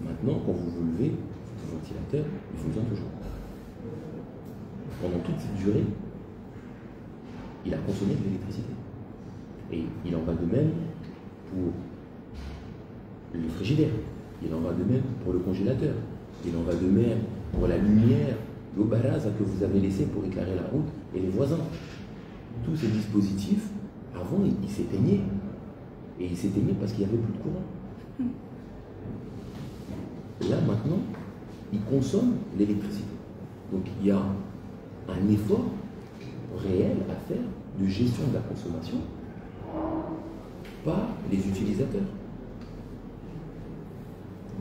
Maintenant, quand vous vous levez, votre ventilateur, il fonctionne toujours. Pendant toute cette durée, il a consommé de l'électricité. Et il en va de même pour le frigidaire, il en va de même pour le congélateur, il en va de même pour la lumière d'eau baraza que vous avez laissée pour éclairer la route et les voisins. Tous ces dispositifs, avant, ils s'éteignaient. Et ils s'éteignaient parce qu'il n'y avait plus de courant. Là, maintenant, ils consomment l'électricité. Donc, il y a un effort réel à faire de gestion de la consommation par les utilisateurs.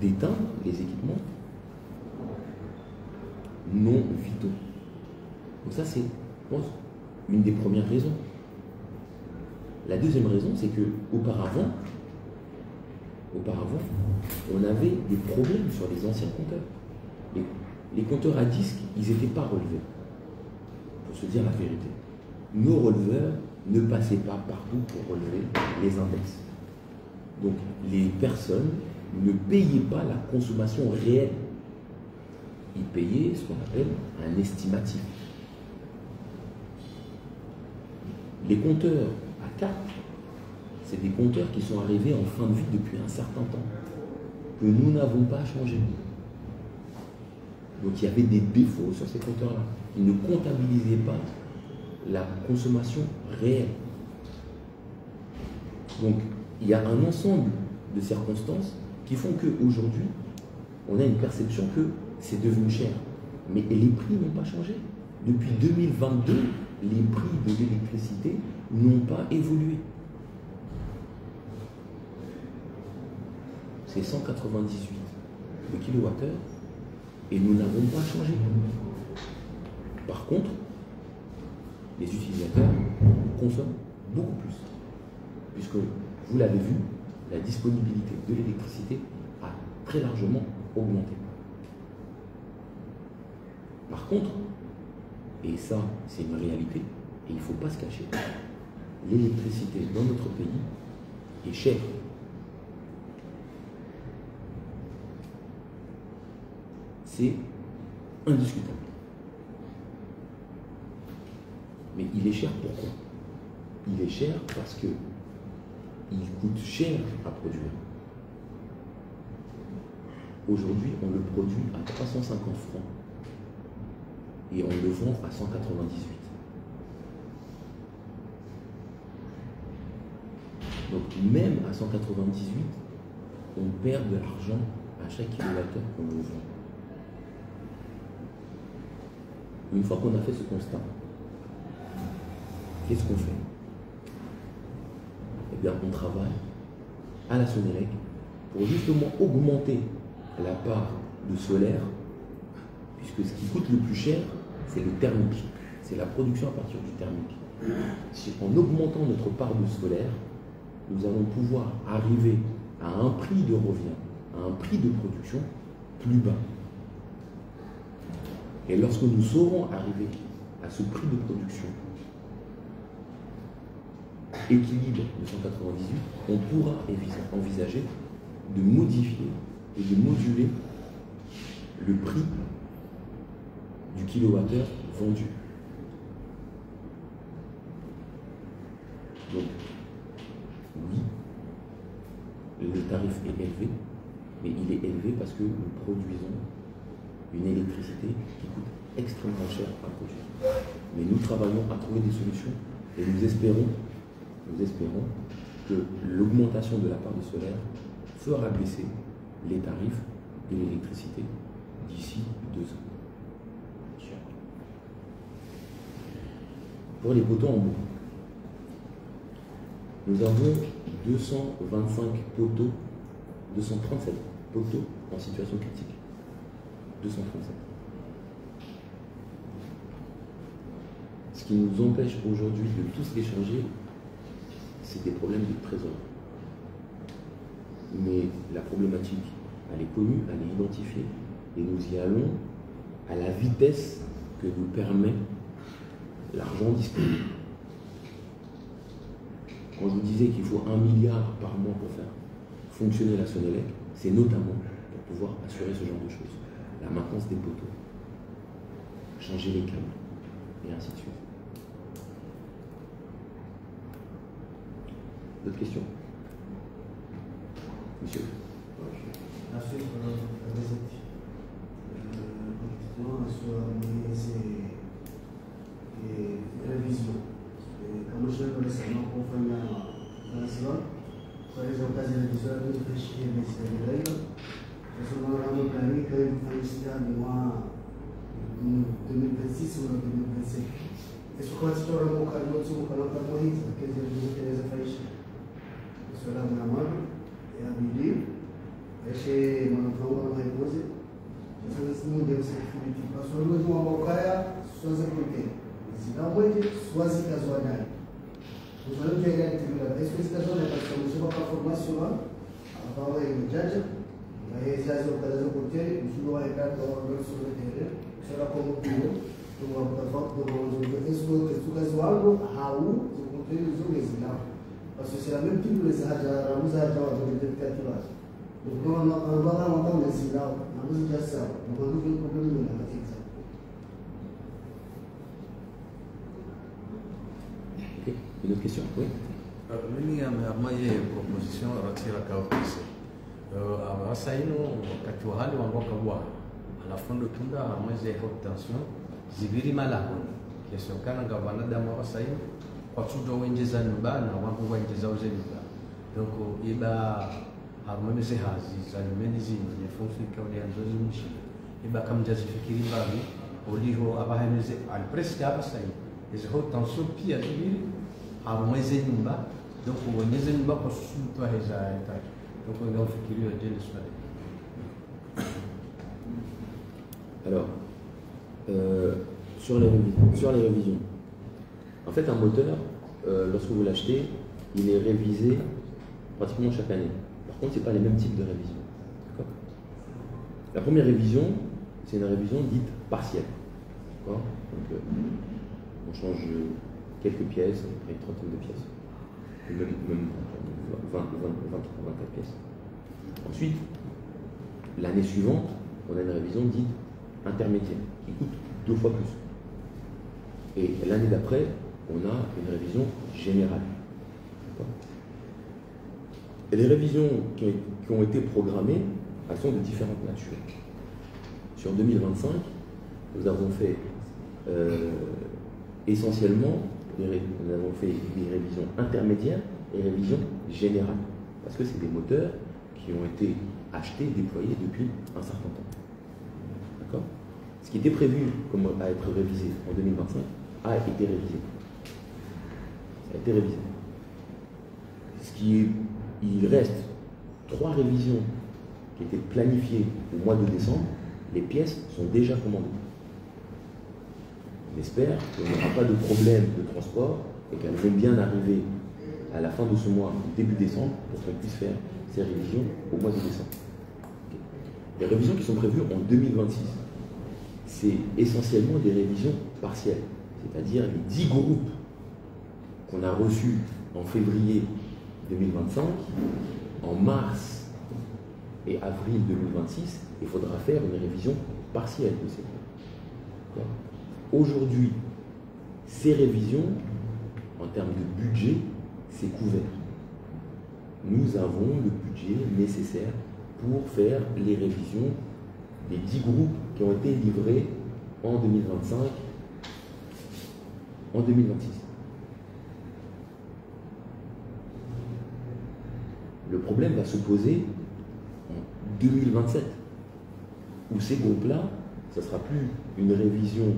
D'éteindre les équipements non vitaux. Donc ça, c'est, je pense, une des premières raisons. La deuxième raison, c'est que auparavant, on avait des problèmes sur les anciens compteurs. Les compteurs à disque, ils n'étaient pas relevés, pour se dire la vérité. Nos releveurs ne passaient pas partout pour relever les index. Donc les personnes ne payaient pas la consommation réelle. Ils payaient ce qu'on appelle un estimatif. Les compteurs à carte, c'est des compteurs qui sont arrivés en fin de vie depuis un certain temps, que nous n'avons pas changé. Donc il y avait des défauts sur ces compteurs-là. Ils ne comptabilisaient pas la consommation réelle. Donc il y a un ensemble de circonstances qui font qu'aujourd'hui, on a une perception que c'est devenu cher. Mais les prix n'ont pas changé. Depuis 2022, les prix de l'électricité n'ont pas évolué. C'est 198 le kilowattheure et nous n'avons pas changé. Par contre, les utilisateurs consomment beaucoup plus. Puisque, vous l'avez vu, la disponibilité de l'électricité a très largement augmenté. Par contre, et ça c'est une réalité, et il ne faut pas se cacher, l'électricité dans notre pays est chère. C'est indiscutable. Mais il est cher pourquoi? Il est cher parce que il coûte cher à produire. Aujourd'hui, on le produit à 350 francs et on le vend à 198. Donc même à 198, on perd de l'argent à chaque kilowattheure qu'on le vend. Une fois qu'on a fait ce constat, qu'est-ce qu'on fait? Eh bien, on travaille à la Sonelec pour justement augmenter la part de solaire, puisque ce qui coûte le plus cher, c'est le thermique, c'est la production à partir du thermique. En augmentant notre part de solaire, nous allons pouvoir arriver à un prix de revient, à un prix de production plus bas. Et lorsque nous saurons arriver à ce prix de production équilibre de 198, on pourra envisager de modifier et de moduler le prix du kilowattheure vendu. Donc, oui, le tarif est élevé, mais il est élevé parce que nous produisons une électricité qui coûte extrêmement cher à produire. Mais nous travaillons à trouver des solutions et nous espérons que l'augmentation de la part du solaire fera baisser les tarifs de l'électricité d'ici 2 ans. Pour les poteaux en bois, nous avons 225 poteaux, 237 poteaux en situation critique. 237. Ce qui nous empêche aujourd'hui de tous les changer, c'est des problèmes de trésorerie. Mais la problématique, elle est connue, elle est identifiée, et nous y allons à la vitesse que nous permet l'argent disponible. Quand je vous disais qu'il faut 1 milliard par mois pour faire fonctionner la Sonélec, c'est notamment pour pouvoir assurer ce genre de choses. La maintenance des poteaux, changer les câbles, et ainsi de suite. D'autres questions? Monsieur. Merci pour la visite. Sur les révisions. Comme je le récemment, on fait un incident. Par exemple, les révisions, nous réfléchissons les règles. Nous sommes dans le planning que nous faisons en mois 2026 ou 2025. Et ce qu'on a dit, on a un autre moyen, que les réfléchissons. Cela me demande, et à midi, et chez mon enfant, on a répondu. Je não deu certo. Passou mesmo uma bocaia, suas executei. Se não pode, suas casualidades. Os alunos de atividade, isso que está jogando, porque você vai para a formação, a prova é imediata, aí já as outras executei, o senhor vai entrar para o organização de terreno, será como tudo, uma foto do mundo, isso que casual, Raul, executei os homens, não. Parce que c'est la même type de ça, nous avons des députés. Donc, on va entendre les signaux, on va dire ça, on va trouver le problème de la matière. Ok, une autre question? Oui. Mimi ameamaye proposition ratira kaofisi. Sasa ino wakati wa hali wangoka bwa alafundo tunda amweze haute tension zibiri malaho kesokana ngavana damu sasa ino kwa tudo wenjeza nyumbani na wangu wenjeza uze nyumbani. Donc iba harumemeze hazi za nyumeni zini nefufika ulianzo zimshi iba kamja zifikiri mbali uliho abahemeze alpresque abasai izo haute tension pia zibiri harumeze nyumba. Donc wenjeza nyumba kwa sutu heza etage. Donc on va fikiri de l'Espagne. Alors, sur les révisions. En fait, un moteur, lorsque vous l'achetez, il est révisé pratiquement chaque année. Par contre, ce n'est pas les mêmes types de révisions. La première révision, c'est une révision dite partielle. Donc, on change quelques pièces, une trentaine de pièces. Même 24 pièces. Ensuite, l'année suivante, on a une révision dite intermédiaire, qui coûte 2 fois plus. Et l'année d'après, on a une révision générale. Et les révisions qui ont été programmées, elles sont de différentes natures. Sur 2025, nous avons fait essentiellement, nous avons fait des révisions intermédiaires et révisions générales. Parce que c'est des moteurs qui ont été achetés, déployés depuis un certain temps. D'accord ? Ce qui était prévu comme à être révisé en 2025 a été révisé. Ça a été révisé. Il reste 3 révisions qui étaient planifiées au mois de décembre. Les pièces sont déjà commandées. On espère qu'il n'y aura pas de problème de transport et qu'elles vont bien arriver à la fin de ce mois, début décembre, pour qu'on puisse faire ces révisions au mois de décembre. Okay. Les révisions qui sont prévues en 2026, c'est essentiellement des révisions partielles, c'est-à-dire les 10 groupes qu'on a reçus en février 2025, en mars et avril 2026, il faudra faire une révision partielle de ces comptes. Aujourd'hui, ces révisions, en termes de budget, c'est couvert. Nous avons le budget nécessaire pour faire les révisions des 10 groupes qui ont été livrés en 2025, en 2026. Le problème va se poser en 2027, où ces groupes-là, ce ne sera plus une révision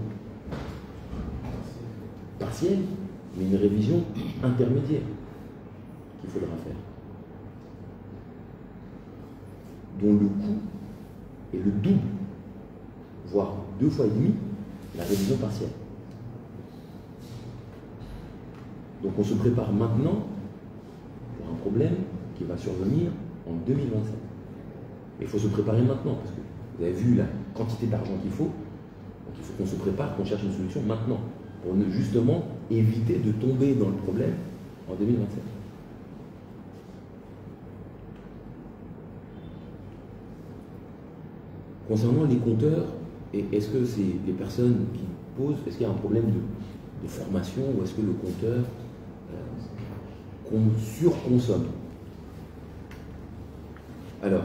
partielle, mais une révision intermédiaire qu'il faudra faire, dont le coût est le double, voire 2 fois et demi la révision partielle. Donc on se prépare maintenant pour un problème qui va survenir en 2027. Mais il faut se préparer maintenant, parce que vous avez vu la quantité d'argent qu'il faut, donc il faut qu'on se prépare, qu'on cherche une solution maintenant, pour justement éviter de tomber dans le problème en 2027. Concernant les compteurs, est-ce que c'est les personnes qui posent, est-ce qu'il y a un problème de formation, ou est-ce que le compteur surconsomme? Alors,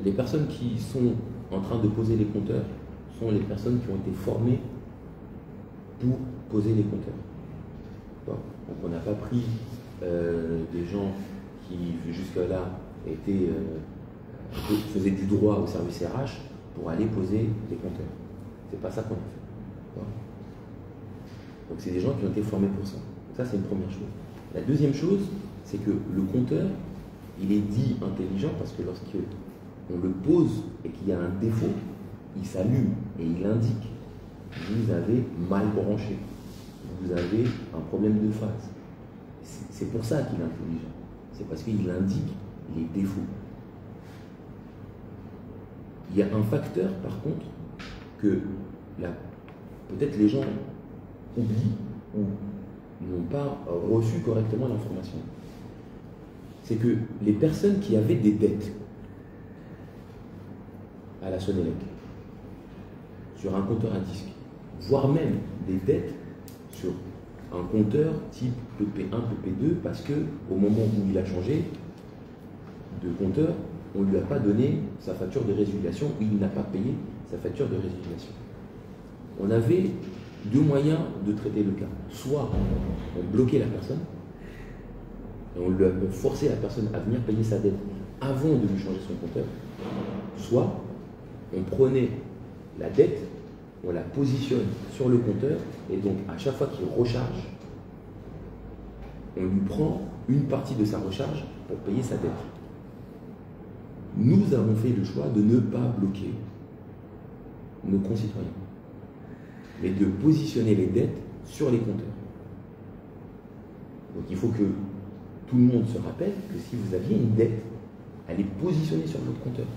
les personnes qui sont en train de poser les compteurs sont les personnes qui ont été formées pour poser les compteurs. Donc on n'a pas pris des gens qui jusque-là faisaient du droit au service RH pour aller poser des compteurs. C'est pas ça qu'on a fait. Donc c'est des gens qui ont été formés pour ça. Donc ça, c'est une première chose. La deuxième chose, c'est que le compteur, il est dit intelligent parce que lorsqu'on le pose et qu'il y a un défaut, il s'allume et il indique: vous avez mal branché, vous avez un problème de phase. C'est pour ça qu'il est intelligent. C'est parce qu'il indique les défauts. Il y a un facteur, par contre, que peut-être les gens oublient ou n'ont pas reçu correctement l'information. C'est que les personnes qui avaient des dettes à la Sonélec, sur un compteur à disque, voire même des dettes sur un compteur type PP1, PP2, parce qu'au moment où il a changé de compteur, on ne lui a pas donné sa facture de résiliation, ou il n'a pas payé sa facture de résiliation. On avait 2 moyens de traiter le cas. Soit on bloquait la personne, et on forçait la personne à venir payer sa dette avant de lui changer son compteur, soit on prenait la dette, on la positionne sur le compteur, et donc à chaque fois qu'il recharge, on lui prend une partie de sa recharge pour payer sa dette. Nous avons fait le choix de ne pas bloquer nos concitoyens, mais de positionner les dettes sur les compteurs. Donc il faut que tout le monde se rappelle que si vous aviez une dette, elle est positionnée sur votre compteur.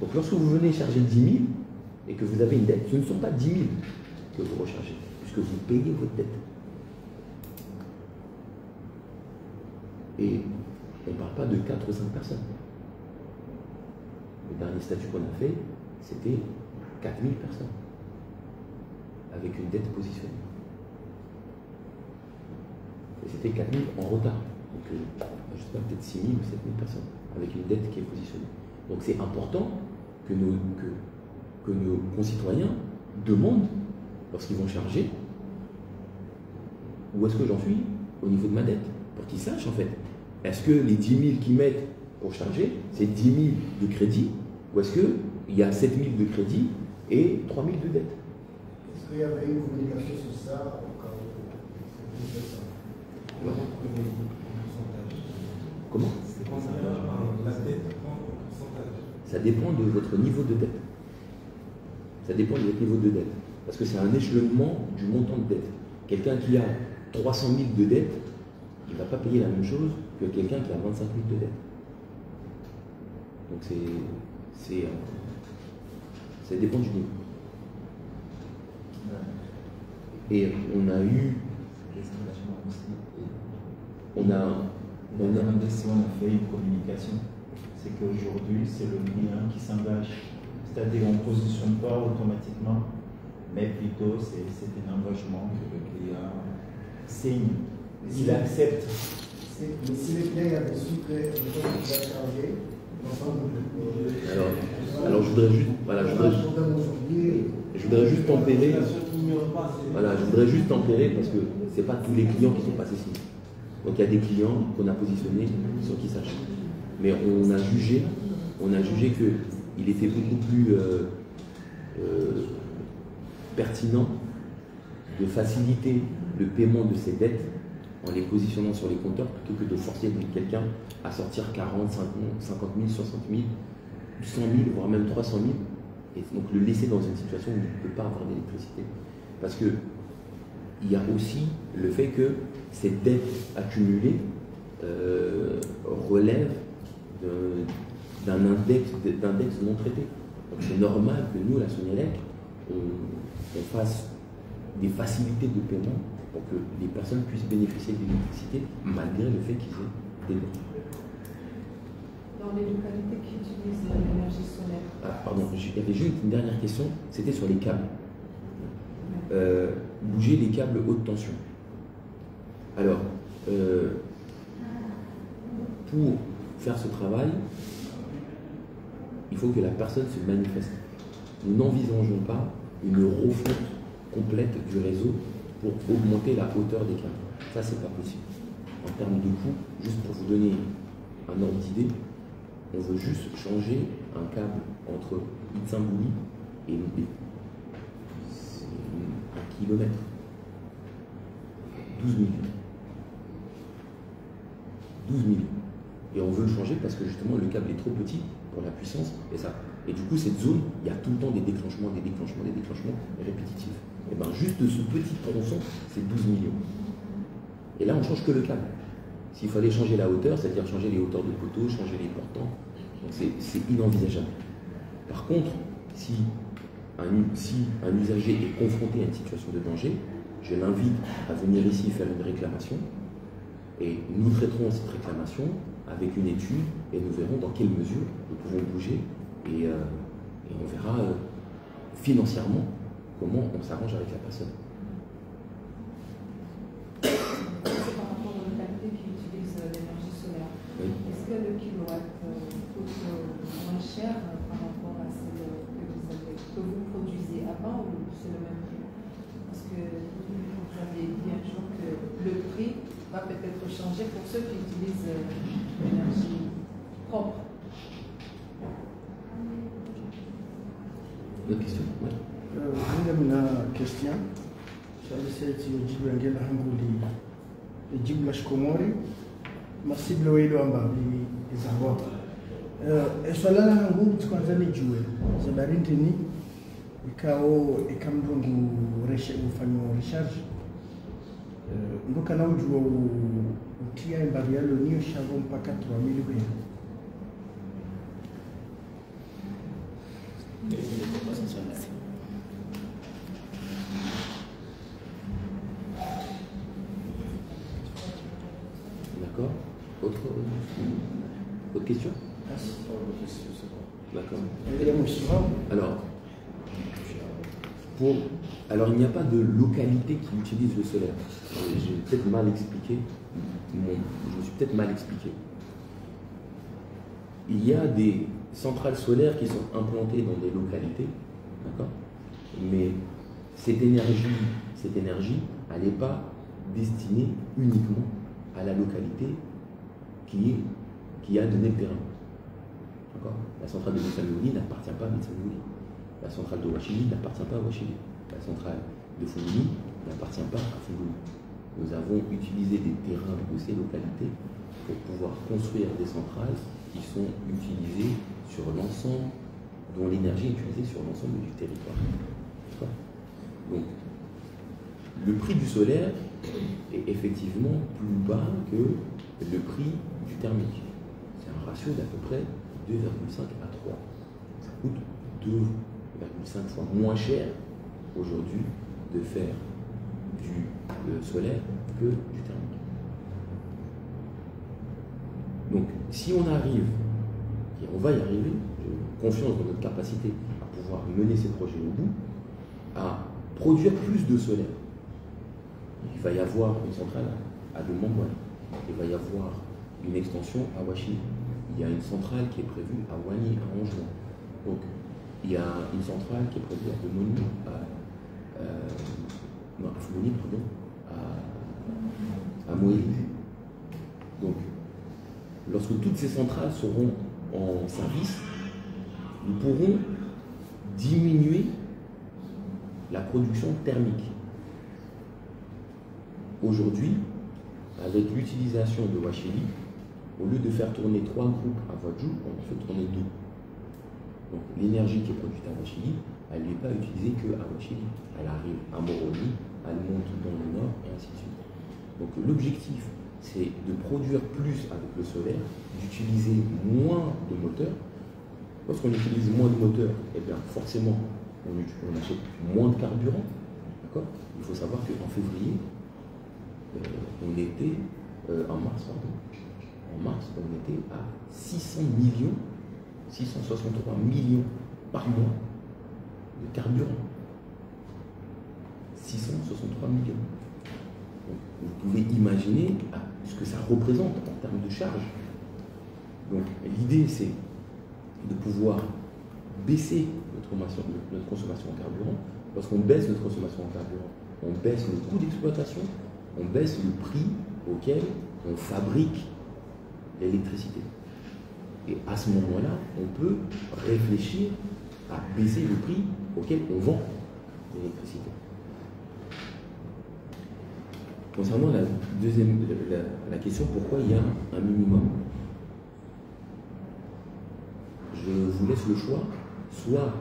Donc lorsque vous venez charger 10 000 et que vous avez une dette, ce ne sont pas 10 000 que vous rechargez, puisque vous payez votre dette. Et on ne parle pas de 4 ou 5 personnes. Le dernier statut qu'on a fait, c'était 4 000 personnes, avec une dette positionnée. Et c'était 4 000 en retard. Donc, je ne sais pas, peut-être 6 000 ou 7 000 personnes, avec une dette qui est positionnée. Donc c'est important que nos concitoyens demandent, lorsqu'ils vont charger, où est-ce que j'en suis au niveau de ma dette, pour qu'ils sachent en fait, est-ce que les 10 000 qu'ils mettent pour charger, c'est 10 000 de crédit, ou est-ce qu'il y a 7 000 de crédit et 3 000 de dette? Est-ce qu'il y avait une communication sur ça au cas où c'est ça? Comment? La dette prend en pourcentage. Ça dépend de votre niveau de dette. Ça dépend de votre niveau de dette. Parce que c'est un échelonnement du montant de dette. Quelqu'un qui a 300 000 de dette, il ne va pas payer la même chose que quelqu'un qui a 25 000 de dette. Donc ça dépend du niveau. Et on a Il a demandé si on a fait une communication. C'est qu'aujourd'hui, c'est le client qui s'engage. C'est-à-dire, on ne positionne pas automatiquement, mais plutôt c'est un engagement que le client signe. Il accepte. Mais si les clients avaient su que le temps va charger, alors je voudrais juste, voilà, je voudrais juste tempérer. Voilà, je voudrais juste tempérer parce que c'est pas tous les clients qui sont passés ici. Donc il y a des clients qu'on a positionnés sans qu'ils sachent. Mais on a jugé qu'il était beaucoup plus pertinent de faciliter le paiement de ses dettes en les positionnant sur les compteurs plutôt que de forcer quelqu'un à sortir 40, 50 000, 60 000, 100 000, voire même 300 000, et donc le laisser dans une situation où il ne peut pas avoir d'électricité. Parce que il y a aussi le fait que ces dettes accumulées relèvent d'un index non traité. Donc c'est normal que nous, la Sonelec, on fasse des facilités de paiement pour que les personnes puissent bénéficier de l'électricité malgré le fait qu'ils aient des dettes. Dans les localités qui utilisent l'énergie solaire. Ah, pardon, il y avait juste une dernière question, c'était sur les câbles. Bouger les câbles haute tension. Alors, pour faire ce travail, il faut que la personne se manifeste. Nous n'envisageons pas une refonte complète du réseau pour augmenter la hauteur des câbles. Ça, c'est pas possible. En termes de coût, juste pour vous donner un ordre d'idée, on veut juste changer un câble entre Itsambouli et Mbé. C'est 1 kilomètre. 12 millions. 12 millions. Et on veut le changer parce que justement le câble est trop petit pour la puissance et ça. Et du coup, cette zone, il y a tout le temps des déclenchements répétitifs. Et bien juste de ce petit tronçon, c'est 12 millions. Et là, on ne change que le câble. S'il fallait changer la hauteur, c'est-à-dire changer les hauteurs de poteaux, changer les portants, c'est inenvisageable. Par contre, si un usager est confronté à une situation de danger, je l'invite à venir ici faire une réclamation et nous traiterons cette réclamation avec une étude et nous verrons dans quelle mesure nous pouvons bouger et on verra financièrement comment on s'arrange avec la personne. C'est par rapport aux localités qui utilisent l'énergie solaire. Oui. Est-ce que le kilowatt coûte moins cher par rapport à celle que vous produisez avant ou c'est le même prix? Parce que vous avez dit un jour que le prix va peut-être changer pour ceux qui utilisent l'énergie propre. Une question? Oui. Une question. C'est jibu ngela hanguli jibu la shikomori masible welo amba izahwa swala la hangu kwanza nijue zabarindi ni ikao ikamdungu reshe ufanywa recharge ndoka na ujua utia imbaru yalo niyo shavo mpaka 3000 kwa D'accord. Autre question? D'accord. Alors, il n'y a pas de localité qui utilise le solaire. J'ai peut-être mal expliqué. Je me suis peut-être mal expliqué. Il y a des centrales solaires qui sont implantées dans des localités, d'accord? Mais cette énergie, elle n'est pas destinée uniquement à la localité qui a donné le terrain. D'accord? La centrale de Mitsamouli n'appartient pas à Mitsamouli. La centrale de Ouachili n'appartient pas à Ouachili. La centrale de Fondouni n'appartient pas à Fondouni. Nous avons utilisé des terrains de ces localités pour pouvoir construire des centrales qui sont utilisées sur l'ensemble, dont l'énergie est utilisée sur l'ensemble du territoire. D'accord? Donc, le prix du solaire est effectivement plus bas que le prix du thermique. C'est un ratio d'à peu près 2,5 à 3. Ça coûte 2,5 fois moins cher aujourd'hui de faire du solaire que du thermique. Donc, si on arrive, et on va y arriver, j'ai confiance dans notre capacité à pouvoir mener ces projets au bout, à produire plus de solaire. Il va y avoir une centrale à Domangouane, il va y avoir une extension à Ouachili, il y a une centrale qui est prévue à Wani, à Anjouan. Donc, il y a une centrale qui est prévue à Demoni, à Foumoni, pardon, à Moïse. Donc, lorsque toutes ces centrales seront en service, nous pourrons diminuer la production thermique. Aujourd'hui, avec l'utilisation de Ouachili, au lieu de faire tourner 3 groupes à Wadjou, on en fait tourner 2. Donc l'énergie qui est produite à Ouachili, elle n'est pas utilisée qu'à Ouachili. Elle arrive à Moroni, elle monte dans le nord, et ainsi de suite. Donc l'objectif, c'est de produire plus avec le solaire, d'utiliser moins de moteurs. Lorsqu'on utilise moins de moteurs, eh bien forcément, on achète moins de carburant. D'accord ? Il faut savoir qu'en février, on était, en mars, on était à 663 millions par mois de carburant. 663 millions. Donc, vous pouvez imaginer ce que ça représente en termes de charge. Donc l'idée, c'est de pouvoir baisser notre consommation en carburant. Lorsqu'on baisse notre consommation en carburant, on baisse le coût d'exploitation, on baisse le prix auquel on fabrique l'électricité. Et à ce moment-là, on peut réfléchir à baisser le prix auquel on vend l'électricité. Concernant la question pourquoi il y a un minimum, je vous laisse le choix, soit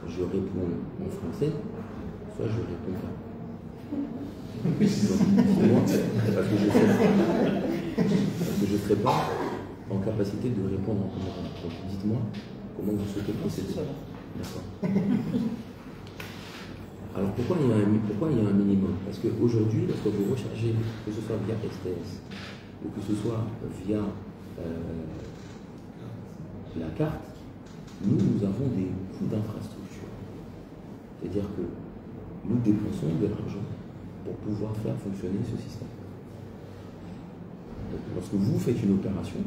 je réponds en français, soit je réponds pas. Parce que je ne serai pas en capacité de répondre en commun. Donc dites-moi comment vous souhaitez procéder. D'accord. Alors pourquoi il y a un minimum? Parce qu'aujourd'hui, lorsque vous rechargez, que ce soit via STS ou que ce soit via la carte, nous avons des coûts d'infrastructure. C'est-à-dire que nous dépensons de l'argent pour pouvoir faire fonctionner ce système. Donc, lorsque vous faites une opération,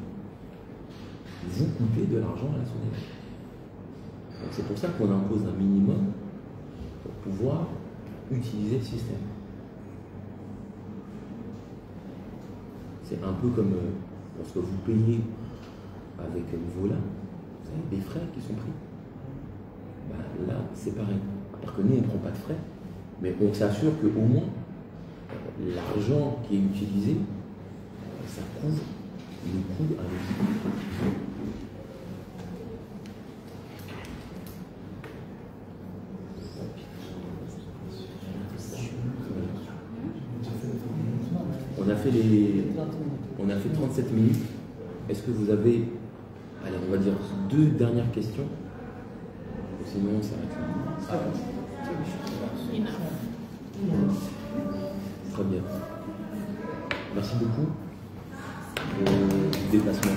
vous coûtez de l'argent à la Sonélec. C'est pour ça qu'on impose un minimum pour pouvoir utiliser le système. C'est un peu comme lorsque vous payez avec Vola, vous avez des frais qui sont pris. Ben, là, c'est pareil. À part que nous, on ne prend pas de frais, mais on s'assure qu'au moins, l'argent qui est utilisé, ça couvre le coût à l'équipement. On a fait 37 minutes. Est-ce que vous avez, allez, on va dire 2 dernières questions? Sinon, on s'arrête là. Très bien. Merci beaucoup du déplacement.